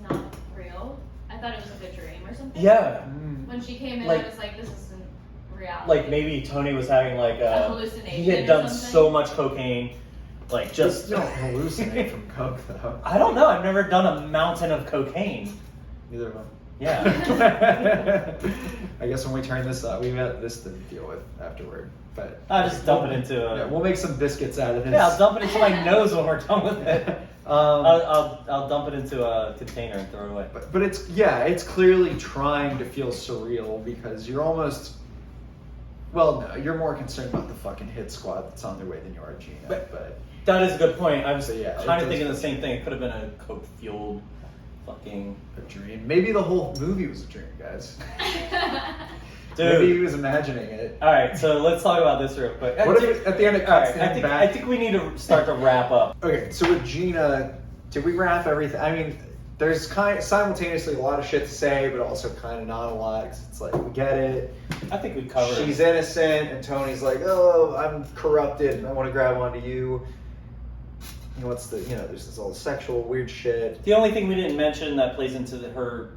not real. I thought it was like a dream or something.
Yeah.
When she came in,
Like,
I was like, this isn't reality.
Like maybe Tony was having like
a hallucination.
He had done so much cocaine, like just.
You don't hallucinate from coke though.
I don't know. I've never done a mountain of cocaine.
Neither of them.
Yeah.
I guess when we turn this up, we got this to deal with afterward. But
I'll just dump it into.
We'll make some biscuits out of this.
Yeah, I'll dump it into my nose when we're done with it. I'll dump it into a container and throw it away.
But it's clearly trying to feel surreal because you're almost. Well, no, you're more concerned about the fucking hit squad that's on their way than you are Gina. But
that is a good point. I was
kind
of thinking the same thing. It could have been a coke-fueled fucking
a dream. Maybe the whole movie was a dream, guys.
Dude.
Maybe he was imagining it.
All right, so let's talk about this real quick.
What if at the end it cuts to him back?
I think we need to start to wrap up.
Okay, so with Gina, did we wrap everything? I mean, there's simultaneously a lot of shit to say, but also kind of not a lot. 'Cause it's like, we get it.
I think we covered.
She's innocent, and Tony's like, oh, I'm corrupted, and I want to grab onto you. And what's the, there's this all sexual weird shit.
The only thing we didn't mention that plays into her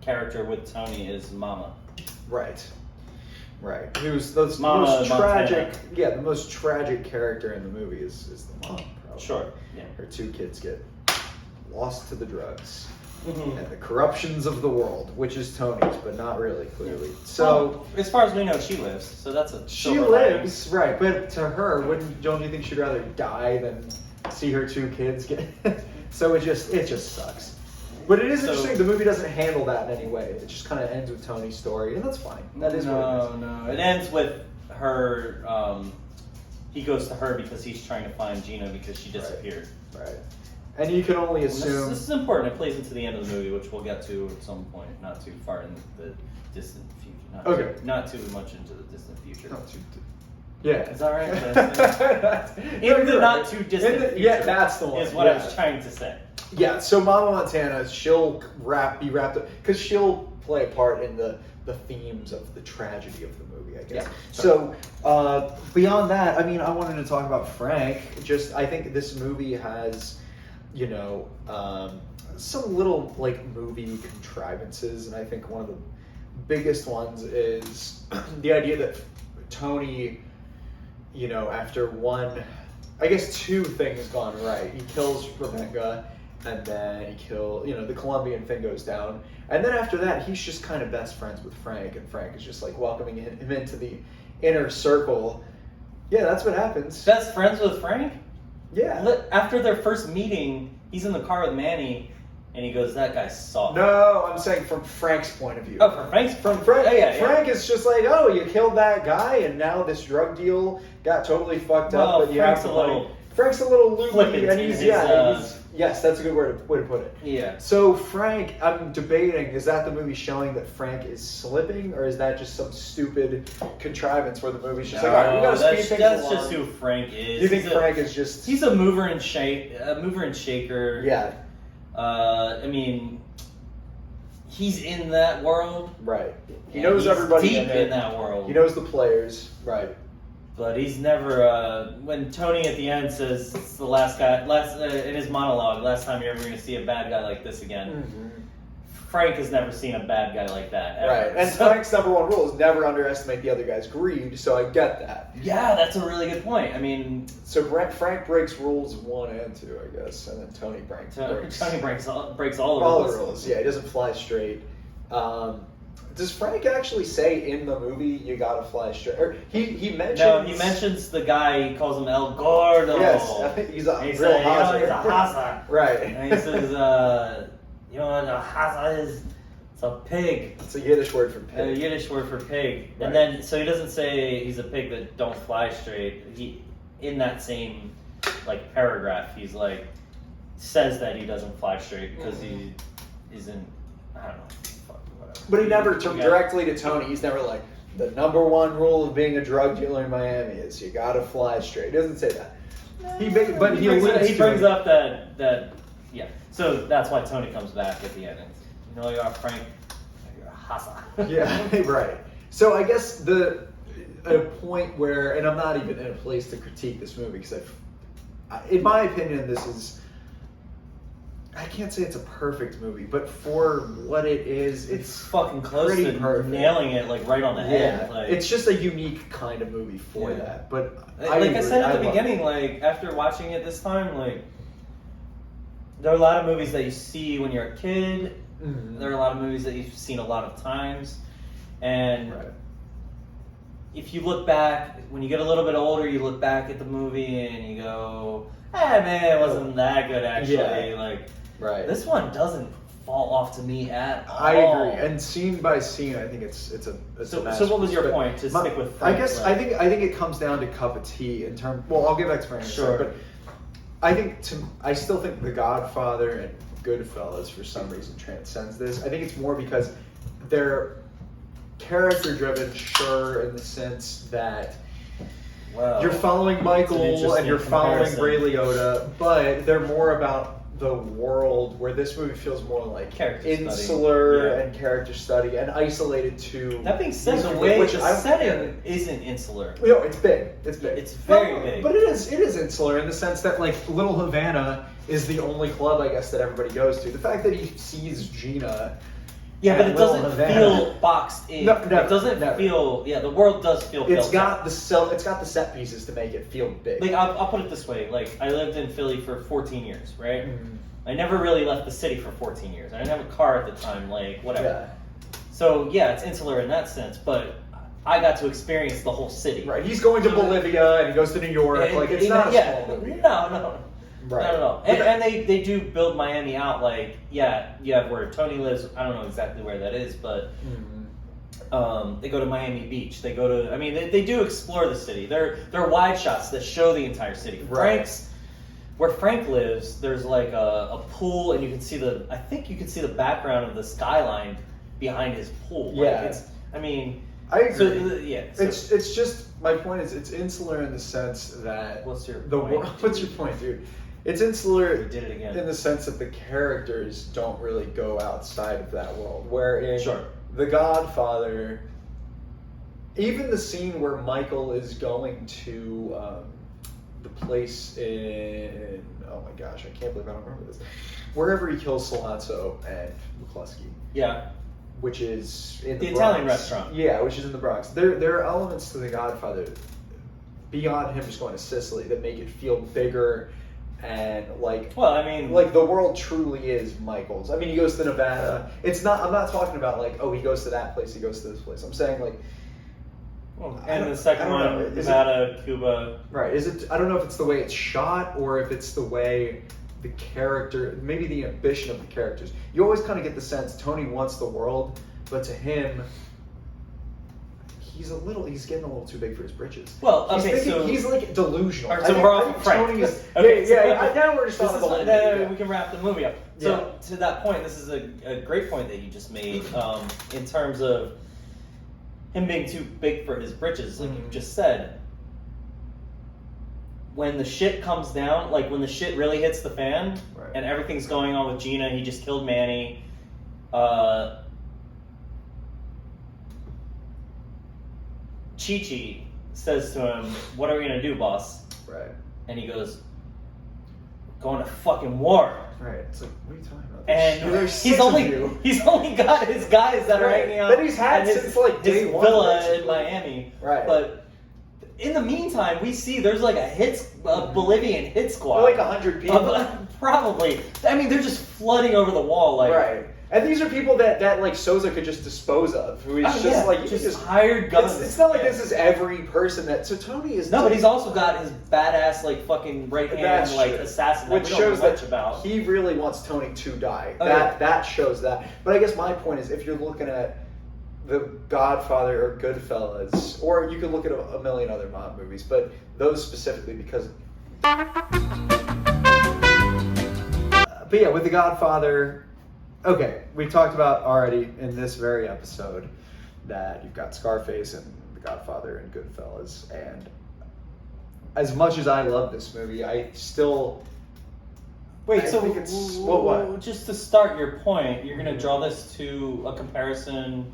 character with Tony is Mama.
Right. Who's the
Mama
most tragic?
Montana.
Yeah, the most tragic character in the movie is the mom. Probably.
Sure. Yeah.
Her 2 kids get lost to the drugs
Mm-hmm.
and the corruptions of the world, which is Tony's, but not really clearly.
Yeah.
So,
well, as far as we know, she lives. So that's a.
she lives, right? But to her, don't you think she'd rather die than see her 2 kids get? So it just sucks. But it is interesting. The movie doesn't handle that in any way. It just kind of ends with Tony's story, and that's fine. That is what it is.
No. It ends with her. He goes to her because he's trying to find Gina because she disappeared.
Right. And you can only assume...
This is important. It plays into the end of the movie, which we'll get to at some point. Not too far in the distant future. Not too much into the distant future.
Not too... Yeah.
Is that right? In the not too distant future.
Yeah, that's the one.
Is what I was trying to say.
Yeah, so Mama Montana, she'll be wrapped up... Because she'll play a part in the themes of the tragedy of the movie, I guess. Yeah, so, beyond that, I mean, I wanted to talk about Frank. I think this movie has... some little movie contrivances, and I think one of the biggest ones is the idea that Tony, after I guess 2 things gone right. He kills Rebecca, and then the Colombian thing goes down, and then after that, he's just kind of best friends with Frank, and Frank is just welcoming him into the inner circle. Yeah, that's what happens.
Best friends with Frank?
Yeah.
After their first meeting, he's in the car with Manny, and he goes, "That guy's soft."
No, I'm saying from Frank's point of view.
Oh, from Frank's
Frank. Yeah. Frank
yeah.
is just like, oh, you killed that guy, and now this drug deal got totally fucked up. But
Frank's a little
loopy, and he's yes, that's a good way to put it.
Yeah.
So Frank, I'm debating: is that the movie showing that Frank is slipping, or is that just some stupid contrivance where the movie's just all right, we gotta speed things along?
That's just who Frank is.
You think Frank is just?
He's a mover and shaker.
Yeah.
I mean, he's in that world.
Right. He knows everybody
deep in that world.
He knows the players. Right.
But he's never. When Tony at the end says it's the last guy, in his monologue, last time you're ever going to see a bad guy like this again. Mm-hmm. Frank has never seen a bad guy like that ever.
Right. And Frank's number 1 rule is never underestimate the other guy's greed. So I get that.
Yeah, that's a really good point. I mean,
so Frank breaks rules 1 and 2, I guess, and then Tony breaks
all the
rules. Yeah, he doesn't fly straight. Does Frank actually say in the movie you gotta fly straight? Or he mentions...
No, he mentions the guy. He calls him El Gordo.
Yes, I think he's a real
he's a
hasa. Right.
And he says, you know what a hasa is? It's a pig.
It's a Yiddish word for pig.
A Yiddish word for pig.
Right.
And then, so he doesn't say he's a pig that don't fly straight. He, in that same paragraph, he's says that he doesn't fly straight because he isn't, I don't know.
But he never took directly to Tony. He's never the number 1 rule of being a drug dealer in Miami is you gotta fly straight. He doesn't say that. He brings
up that yeah. So that's why Tony comes back at the end. And, you are Frank. You're a hassa.
Yeah, right. So I guess a point where, and I'm not even in a place to critique this movie because in my opinion, this is. I can't say it's a perfect movie, but for what it is, it's
fucking close to
perfect.
Nailing it right on the head.
It's just a unique kind of movie for that. But
I said at the beginning, after watching it this time, there are a lot of movies that you see when you're a kid. Mm-hmm. There are a lot of movies that you've seen a lot of times, and if you look back, when you get a little bit older, you look back at the movie and you go, man, it wasn't that good actually. Yeah.
Right.
This one doesn't fall off to me at all.
I agree. And scene by scene, I think it's a
so what was your point to stick with Frank?
I guess I think it comes down to cup of tea in terms. Well, I'll get back to Frank.
Sure.
But I still think The Godfather and Goodfellas for some reason transcends this. I think it's more because they're character driven, sure, in the sense that
Well,
you're following
an
Michael
interesting
and you're following
comparison.
Ray Liotta, but they're more about the world, where this movie feels more like
Character
insular
study. Yeah.
and character study and isolated to.
That being said,
these
the
people,
way
which
the
I don't
setting
care.
isn't insular.
You know, it's big. It's big.
It's very big.
But it is insular in the sense that, like, Little Havana is the only club, I guess, that everybody goes to. The fact that he sees Gina.
Yeah, but
at
it
Little
doesn't
Havana-
feel boxed in.
No, never,
it doesn't
never.
feel. Yeah, the world does feel.
It's
built
got
up.
it's got the set pieces to make it feel big.
Like I'll put it this way: like I lived in Philly for 14 years, right?
Mhm.
I never really left the city for 14 years. I didn't have a car at the time, like whatever.
Yeah.
So yeah, it's insular in that sense, but I got to experience the whole city.
Right. He's going to Bolivia and he goes to New York. Like, it's not a small movie.
No.
Right.
No. And they do build Miami out. Like, yeah, you have where Tony lives. I don't know exactly where that is, but they go to Miami Beach. They go to. I mean, they do explore the city. They're wide shots that show the entire city.
Right.
Where Frank lives, there's like a pool, and you can see I think you can see the background of the skyline behind his pool.
Yeah.
Like I mean.
I agree.
So,
It's just, my point is, it's insular in the sense that
What's your
the
point,
What's your point, dude? It's insular
You did it again.
in the sense that the characters don't really go outside of that world. Where in
Sure.
The Godfather, even the scene where Michael is going to the place in, oh my gosh, I can't believe I don't remember this. Wherever he kills Solanzo and McCluskey.
Yeah.
Which is in the
Italian
Bronx.
restaurant.
Yeah, which is in the Bronx. There are elements to The Godfather beyond him just going to Sicily that make it feel bigger and like.
Well, I mean,
like the world truly is Michael's. I mean, he goes to Nevada. It's not. I'm not talking about like, oh, he goes to that place, he goes to this place. I'm saying like.
and the second one, Nevada, Cuba.
Right. Is it? I don't know if it's the way it's shot or if it's the way the character, maybe the ambition of the characters. You always kind of get the sense Tony wants the world, but to him, he's getting a little too big for his britches.
Well, okay,
he's like delusional.
So we're off Frank.
Tony is,
Okay,
now we're just on the limit.
we can wrap the movie up. So to that point, this is a great point that you just made in terms of him being too big for his britches, like you just said. When the shit comes down, like when the shit really hits the fan, and everything's going on with Gina, he just killed Manny. Chi-Chi says to him, "What are we gonna do, boss?"
Right.
And he goes, "Going to fucking war."
Right. It's like, what are you talking about?
And
There's
he's only got his guys that are hanging out.
That he's had
at
since like day
his
one.
villa
basically.
in Miami.
Right.
But in the meantime, we see there's like a Bolivian hit squad.
Like 100 people.
Probably. I mean, they're just flooding over the wall. Like,
right. And these are people that like Sousa could just dispose of. Who is just like
just hired guns.
It's not like this is every person that. So Tony is.
No, but he's also got his badass like fucking right hand like assassin,
which
that we
shows
don't know much
that
about.
he really wants Tony to die.
Oh,
that shows that. But I guess my point is, if you're looking at The Godfather or Goodfellas, or you could look at a million other mob movies, but those specifically because. But yeah, with The Godfather. Okay, we talked about already in this very episode that you've got Scarface and The Godfather and Goodfellas, and as much as I love this movie, I still
Wait,
I
so
think it's what?
Just to start your point, you're going to draw this to a comparison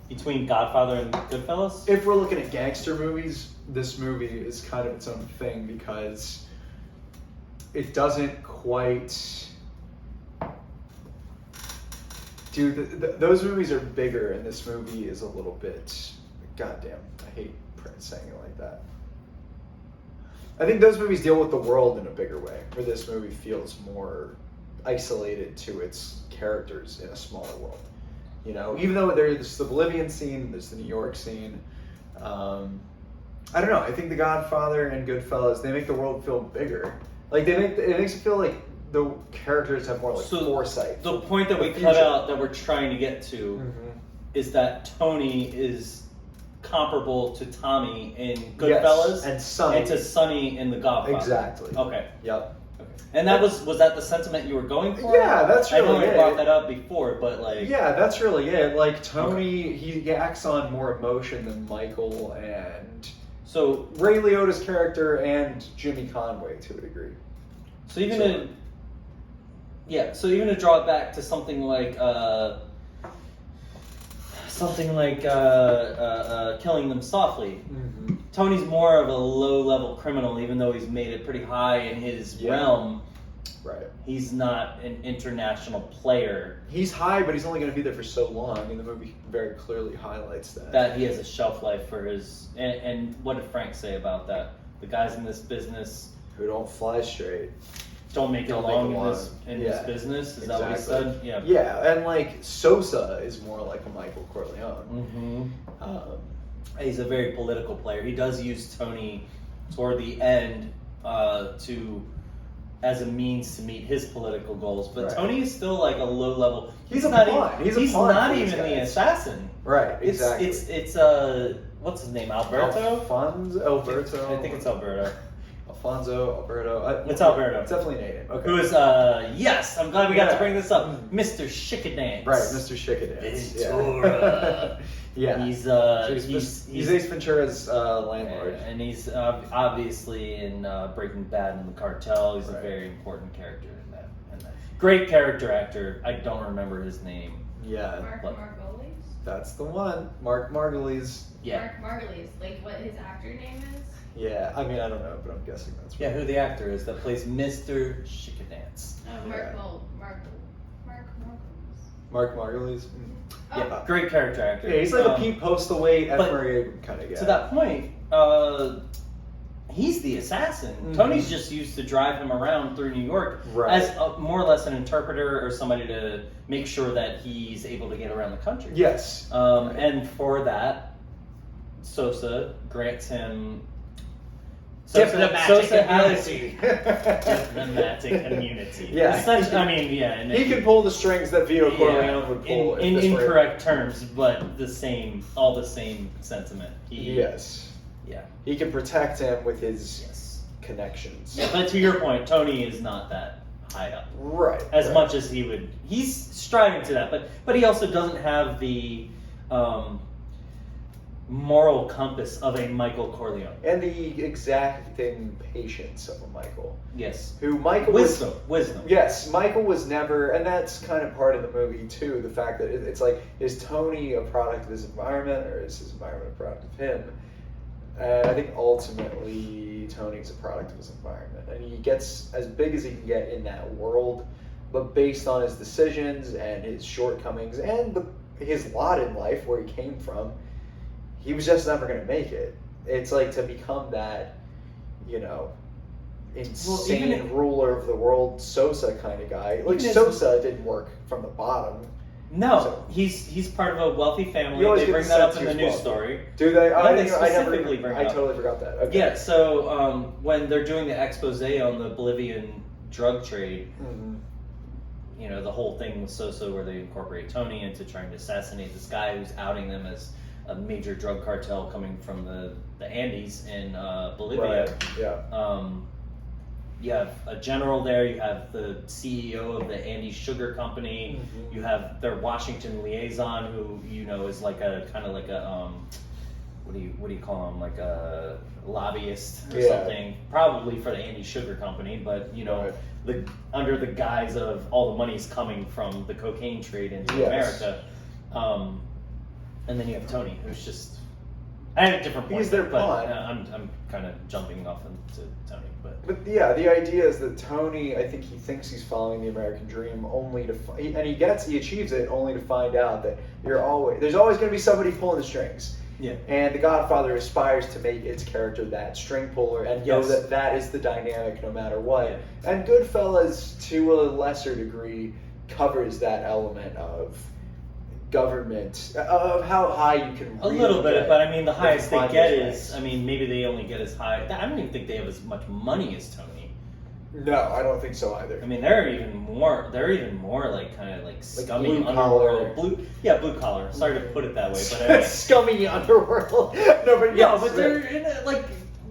between Godfather and Goodfellas?
If we're looking at gangster movies, this movie is kind of its own thing because it doesn't quite. Dude, those movies are bigger, and this movie is a little bit. Goddamn, I hate saying it like that. I think those movies deal with the world in a bigger way, where this movie feels more isolated to its characters in a smaller world. You know, even though there's the Bolivian scene, there's the New York scene. I don't know. I think The Godfather and Goodfellas, they make the world feel bigger. Like it makes it feel like the characters have more like foresight.
The point that we cut out that we're trying to get to is that Tony is comparable to Tommy in Goodfellas
and Sonny.
And to Sonny in The Godfather.
Exactly.
Okay.
Yep.
Okay. And that was that the sentiment you were going for?
Yeah, that's really
I know
it.
you brought that up before, but like...
Yeah, that's really it. Like, Tony, he acts on more emotion than Michael, and...
So
Ray Liotta's character and Jimmy Conway to a degree.
So even to draw it back to something like Killing Them Softly.
Mm-hmm.
Tony's more of a low-level criminal, even though he's made it pretty high in his realm.
Right.
He's not an international player.
He's high, but he's only going to be there for so long. I mean, the movie very clearly highlights that.
That he has a shelf life for his... And what did Frank say about that? The guys in this business...
Who don't fly straight.
Don't make it long in this business? Is that what he said? Yeah.
Yeah, and like Sosa is more like a Michael Corleone.
Mm-hmm. He's a very political player. He does use Tony toward the end as a means to meet his political goals, but
Right.
Tony is still like a low level.
He's
not
pawn.
even.
He's a pawn
not
for these
even the
guys.
assassin.
Right, exactly.
It's what's his name? Alberto.
Alberto.
I think it's Alberto.
Alberto.
It's Alberto.
It's definitely Nate. Okay.
Who is yes? I'm glad we got to bring this up. Mr. Shickadance.
Right, Mr. Shickadance.
Ventura.
Yeah.
He's
Ace Ventura's landlord.
and he's obviously in Breaking Bad and the Cartel. He's a
Right.
very important character in that. Great character actor. I don't remember his name.
Yeah.
Mark Margolis?
That's the one. Mark Margulies.
Yeah.
Mark Margolis. Like what his actor name is?
Yeah. I mean, I don't know, but I'm guessing that's right.
Yeah, who the actor is that plays Mr. Shickadance.
Yeah.
Mark Margolis.
Mark Margulies.
Yeah, great character actor.
Yeah, he's like a Pete Postlewaite, F.
but
Murray Abrams kind of guy.
To that point, he's the assassin.
Mm-hmm.
Tony's just used to drive him around through New York
Right.
as more or less an interpreter or somebody to make sure that he's able to get around the country.
Yes.
And for that, Sosa grants diplomatic immunity.
Yeah.
And
He can pull the strings that Vito Corleone would pull.
in
if this were-
incorrect terms, but all the same sentiment.
Yes.
Yeah.
He can protect him with his
Yes.
connections.
Yeah, but to your point, Tony is not that high up.
Right.
As
right.
much as he would, he's striving to that, but he also doesn't have the moral compass of a Michael Corleone.
And the exacting patience of a Michael.
Yes.
Who Michael
Wisdom.
Yes, Michael was never, and that's kind of part of the movie too, the fact that it's like, is Tony a product of his environment, or is his environment a product of him? And I think ultimately Tony's a product of his environment, and he gets as big as he can get in that world, but based on his decisions and his shortcomings and his lot in life, where he came from, he was just never going to make it. It's like to become that, insane ruler of the world, Sosa kind of guy. Like Sosa didn't work from the bottom.
No,
So-
he's part of a wealthy family.
You always
They
get
bring
the
that up
sense
in the
he
news
was wealthy.
story.
Do they?
No, they
I
specifically bring it up.
totally forgot that. Okay.
Yeah, so when they're doing the expose on the Bolivian drug trade,
Mm-hmm.
the whole thing with Sosa where they incorporate Tony into trying to assassinate this guy who's outing them as a major drug cartel coming from the Andes in Bolivia.
Right. Yeah.
You have a general there. You have the CEO of the Andes Sugar Company.
Mhm.
You have their Washington liaison, who is like a kind of like a what do you call him? Like a lobbyist or something, probably for the Andes Sugar Company. But
Right.
under the guise of all the money's coming from the cocaine trade into
Yes.
America. And then you have Tony, who's just. I have a different point.
He's their
but
pawn.
I'm kind of jumping off into Tony,
But yeah, the idea is that Tony, I think he thinks he's following the American dream only to, he achieves it only to find out that there's always going to be somebody pulling the strings.
Yeah.
And The Godfather aspires to make its character that string puller and know
Yes.
that is the dynamic no matter what.
Yeah.
And Goodfellas, to a lesser degree, covers that element of government, of how high you can
A
really
little bit,
get
but I mean, the
if
highest
you
they
find
get
those
is,
ranks.
maybe they only get as high. I don't even think they have as much money as Tony.
No, I don't think so either.
I mean, they're even more like kind of like scummy
blue collar.
underworld. Blue collar. Sorry to put it that way, but
Scummy underworld. No, but
they're in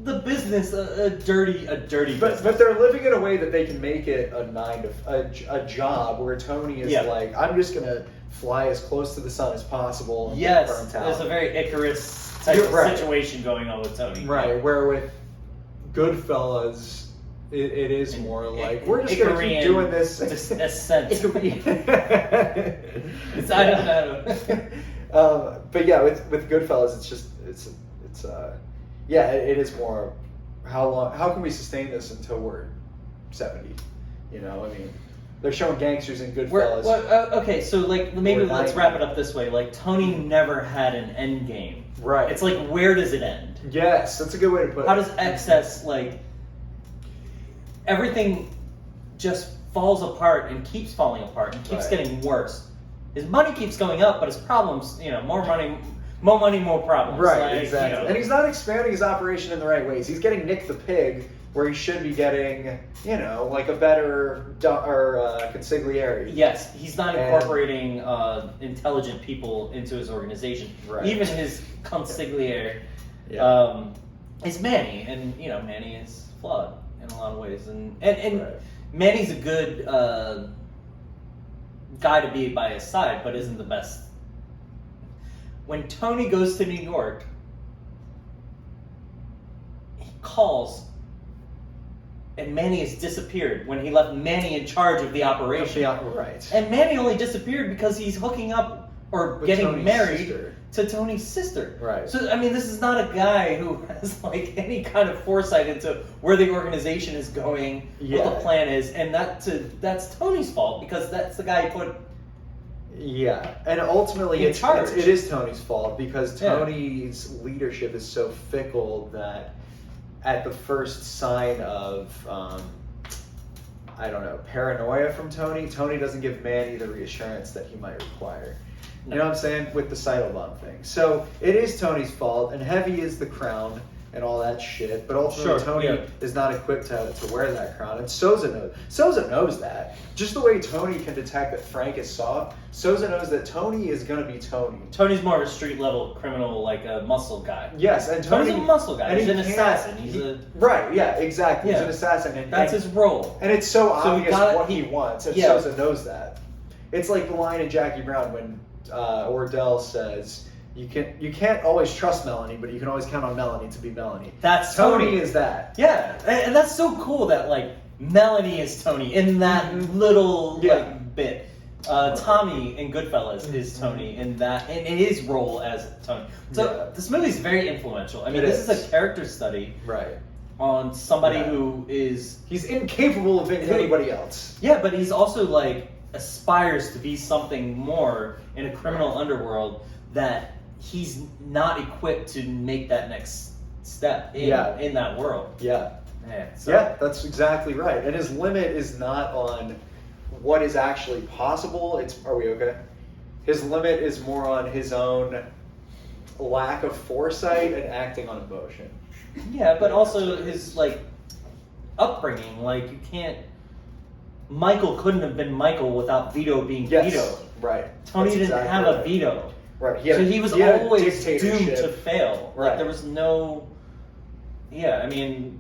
the business a dirty business.
But they're living in a way that they can make it a job where Tony is like, I'm just gonna fly as close to the sun as possible. And
yes,
get burnt out.
there's a very Icarus type of situation going on with Tony.
Right, where with Goodfellas, it is more like we're just gonna keep doing this.
Ascent. It's I don't know.
But yeah, with Goodfellas, it is more how can we sustain this until we're 70? You know, I mean, they're showing gangsters in Goodfellas.
Okay, so like maybe let's wrap it up this way. Like Tony never had an end game.
Right.
It's like, where does it end?
Yes, that's a good way to put it.
How does excess, like, everything just falls apart and keeps falling apart and keeps getting worse. His money keeps going up, but his problems, more money, more problems.
Right,
like,
exactly. And he's not expanding his operation in the right ways. He's getting Nick the Pig where he should be getting, like a better consigliere.
Yes, he's not incorporating intelligent people into his organization.
Right.
Even his consigliere is Manny, and Manny is flawed in a lot of ways, and Manny's a good guy to be by his side, but isn't the best. When Tony goes to New York, he calls, and Manny has disappeared when he left Manny in charge of the operation.
Right.
And Manny only disappeared because he's hooking up or
With
getting
Tony's
married
sister.
to Tony's sister.
Right.
So, I mean, this is not a guy who has, like, any kind of foresight into where the organization is going, what the plan is, and that's Tony's fault, because that's the guy who put...
Yeah, and ultimately it is Tony's fault, because Tony's leadership is so fickle that at the first sign of, paranoia from Tony doesn't give Manny the reassurance that he might require. You know what I'm saying? With the Cytobomb thing. So it is Tony's fault, and heavy is the crown and all that shit, but ultimately Tony is not equipped to wear that crown, and Sousa knows that. Just the way Tony can detect that Frank is soft, Sousa knows that Tony is going to be Tony.
Tony's more of a street-level criminal, like a muscle guy.
Yes, and
Tony's a muscle guy. He's an assassin.
Right, yeah, exactly. He's an assassin. And
that's his role.
And it's so obvious what he wants, and Sousa knows that. It's like the line in Jackie Brown when Ordell says... You can't always trust Melanie, but you can always count on Melanie to be Melanie.
That's
Tony is that.
Yeah, and that's so cool that, like, Melanie is Tony in that little bit. Tommy in Goodfellas is Tony in his role as Tony. So this movie is very influential. I mean, this is a character study, on somebody who is
incapable of being anybody else.
Yeah, but he's also like aspires to be something more in a criminal underworld that he's not equipped to make that next step in that world.
Yeah, that's exactly right. And his limit is not on what is actually possible. Are we okay? His limit is more on his own lack of foresight and acting on emotion.
Yeah, but also his like upbringing. Like Michael couldn't have been Michael without Vito being Vito.
Right.
Tony didn't have a veto.
Right.
He was always doomed to fail. Right. Like, there was no... Yeah, I mean...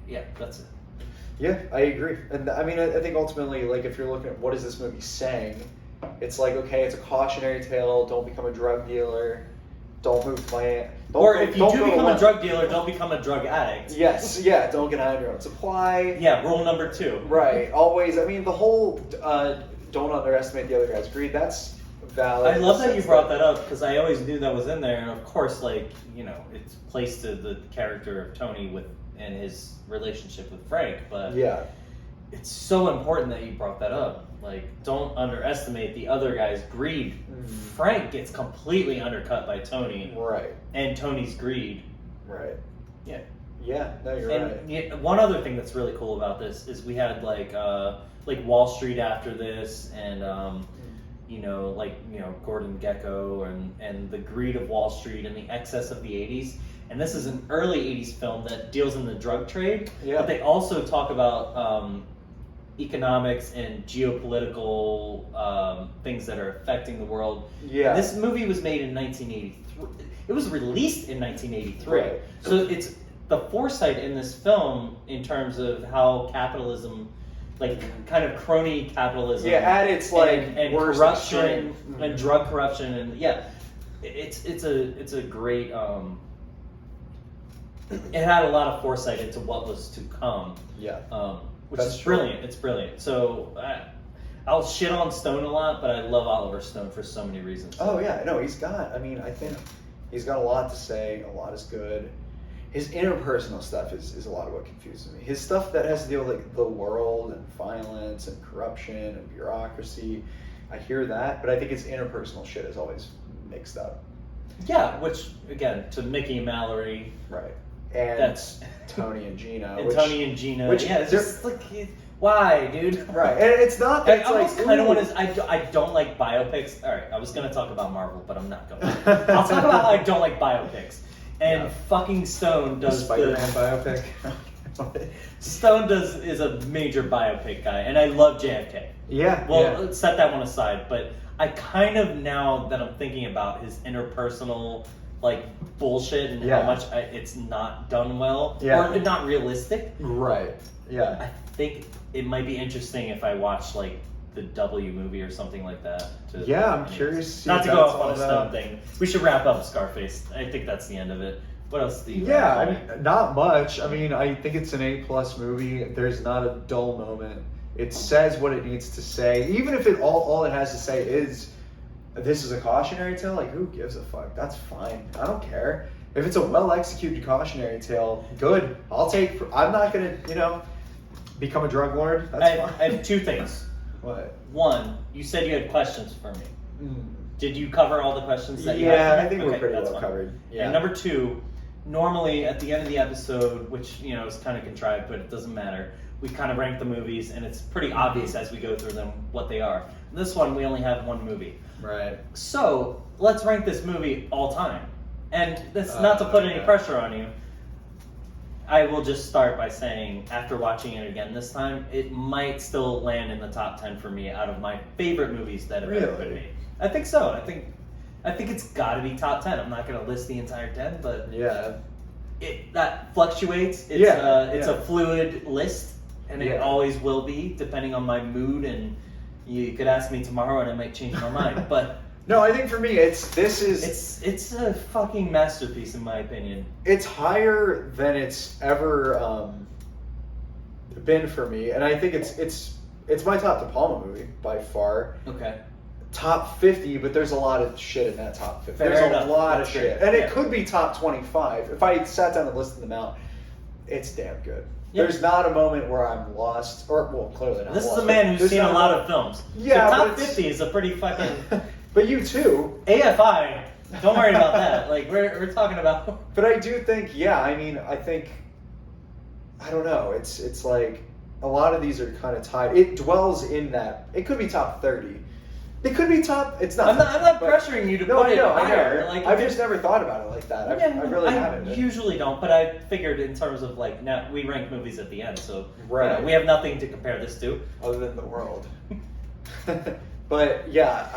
Yeah, that's it.
Yeah, I agree. And I mean, I think ultimately, like, if you're looking at what is this movie saying, it's like, okay, it's a cautionary tale. Don't become a drug dealer. Don't move to Miami.
Or if you do become a drug dealer, don't become a drug addict.
Yes, yeah, don't get out of your own supply.
Yeah, rule number 2.
Right, always. I mean, the whole don't underestimate the other guy's greed, that's valid.
I love that you brought that up, because I always knew that was in there. And of course, like, it's placed to the character of Tony and his relationship with Frank. But it's so important that you brought that up. Like, don't underestimate the other guy's greed. Frank gets completely undercut by Tony.
Right.
And Tony's greed.
Right.
Yeah.
Yeah, no, you're right.
One other thing that's really cool about this is we had like Wall Street after this, and Gordon Gekko and the greed of Wall Street and the excess of the 80s. And this is an early 80s film that deals in the drug trade. Yeah. But they also talk about economics and geopolitical things that are affecting the world. Yeah. This movie was made in 1983. It was released in 1983. Right. So the foresight in this film in terms of how capitalism, like kind of crony capitalism,
at its like
and
worst
corruption
extreme.
and drug corruption, and it's a great. It had a lot of foresight into what was to come.
Yeah.
Which
That's
is
true.
brilliant. It's brilliant. So I'll shit on Stone a lot, but I love Oliver Stone for so many reasons.
Oh yeah, no, he's got. I mean, I think he's got a lot to say. A lot is good. His interpersonal stuff is a lot of what confuses me. His stuff that has to deal with like the world and violence and corruption and bureaucracy, I hear that, but I think his interpersonal shit is always mixed up.
Yeah, which again to Mickey and Mallory,
Right. And
that's
Tony and Gina.
and Tony and Gina.
which
Yeah, it's just like why, dude?
Right, and it's not that
I
it's
almost
like
kind of
ooh.
want to. I don't like biopics. All right, I was gonna talk about Marvel, but I'm not going. I'll talk about how I don't like biopics. And
Yeah.
fucking Stone does
Spider-Man
the
biopic.
Stone is a major biopic guy, and I love JFK.
Yeah.
Well,
yeah.
let's set that one aside. But I kind of now that I'm thinking about his interpersonal like bullshit and
Yeah.
how much it's not done well
Yeah.
or not realistic.
Right. Yeah.
I think it might be interesting if I watch like the W movie or something like that.
Yeah, I'm curious to see
Not
what
to go
that's
off on
all
a Stone
about.
thing. We should wrap up Scarface. I think that's the end of it. What else do you?
Yeah,
have?
I mean, not much. I mean, I think it's an A+ movie. There's not a dull moment. It says what it needs to say. Even if it all it has to say is, this is a cautionary tale, like who gives a fuck? That's fine. I don't care. If it's a well-executed cautionary tale, good. I'm not gonna, become a drug lord. That's
I
fine.
have two things.
What?
One, you said you had questions for me.
Mm.
Did you cover all the questions that you had?
Yeah,
for me?
I think we're
Okay,
pretty
that's
well
fine.
covered. Yeah.
And number two, normally at the end of the episode, which is kind of contrived, but it doesn't matter. We kind of rank the movies, and it's pretty obvious as we go through them what they are. This one, we only have one movie.
Right.
So let's rank this movie all time. And that's not to put any
okay.
pressure on you. I will just start by saying, after watching it again this time, it might still land in the top 10 for me out of my favorite movies that have ever been
Really?
made. I think so. I think it's got to be top 10. I'm not going to list the entire 10, but
Yeah.
that fluctuates. It's
Yeah,
a fluid list, and it
Yeah.
always will be, depending on my mood. And you could ask me tomorrow, and I might change my mind. But
No, I think for me, it's
a fucking masterpiece in my opinion.
it's higher than it's ever been for me, and I think it's my top De Palma movie by far.
Okay.
Top 50, but there's a lot of shit in that top 50.
Fair
There's
enough.
a lot
That's
of shit,
great.
and
Yeah.
it could be top 25 if I sat down and listed them out. It's damn good.
Yeah.
There's not a moment where I'm lost, or well, clearly not.
This is
lost,
a man
but
who's
there's
seen a
not
lot of films.
Yeah,
so top
but it's-
50 is a pretty fucking
But you too.
AFI. Don't worry about that. Like we're talking about.
But I do think, yeah. I mean, I don't know. It's like a lot of these are kind of tied. It dwells in that. It could be top 30. It could be top. It's not.
I'm not
but-
pressuring you to
No,
put
I
it
know.
higher.
I know.
Like
I've just never thought about it like that. I really haven't.
usually don't, but I figured in terms of like now we rank movies at the end, so
Right.
we have nothing to compare this to.
Other than the world. But yeah,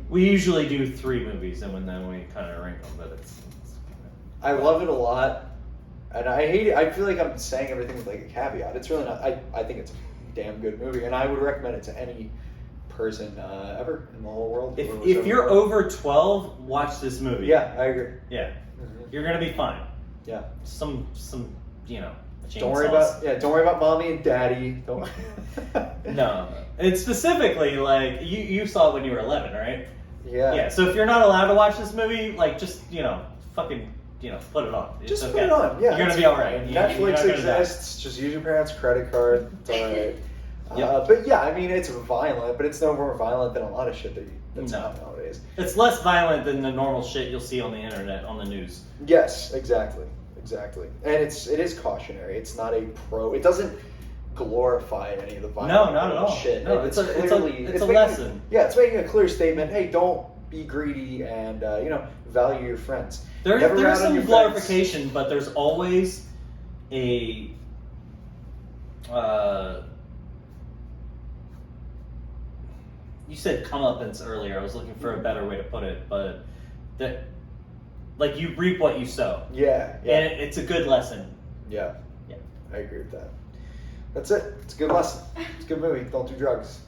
We usually do 3 movies, and then we kind of rank them, but it's
I love it a lot, and I hate it. I feel like I'm saying everything with like a caveat. It's really not. I think it's a damn good movie, and I would recommend it to any person ever in the whole world.
if you're over 12, watch this movie.
Yeah, I agree.
Yeah.
Mhm.
You're gonna be fine.
Yeah.
Some
Don't worry
chainsaws.
about mommy and daddy. Don't.
No, it's specifically like you saw it when you were 11, right?
Yeah.
Yeah. So if you're not allowed to watch this movie, like just fucking put it on. It's
Just
okay.
put it on. Yeah.
You're gonna
it's
be all right.
fine.
You're not
Netflix
gonna die.
exists. Just use your parents' credit card. It's all right.
Yep.
But yeah, I mean, it's violent, but it's no more violent than a lot of shit that's
No.
out nowadays.
It's less violent than the normal shit you'll see on the internet, on the news.
Yes, exactly, and it is cautionary. It's not it doesn't glorify any of the violent
No, not at all.
shit.
No,
And
it's a
making-
lesson.
Yeah, it's making a clear statement. Hey, don't be greedy and value your friends. Never
There's
rat on
some
your friends.
glorification, but there's always a you said comeuppance earlier. I was looking for a better way to put it, but that like you reap what you sow.
Yeah,
And it's a good lesson.
Yeah.
Yeah.
I agree with that. That's it. It's a good lesson. It's a good movie. Don't do drugs.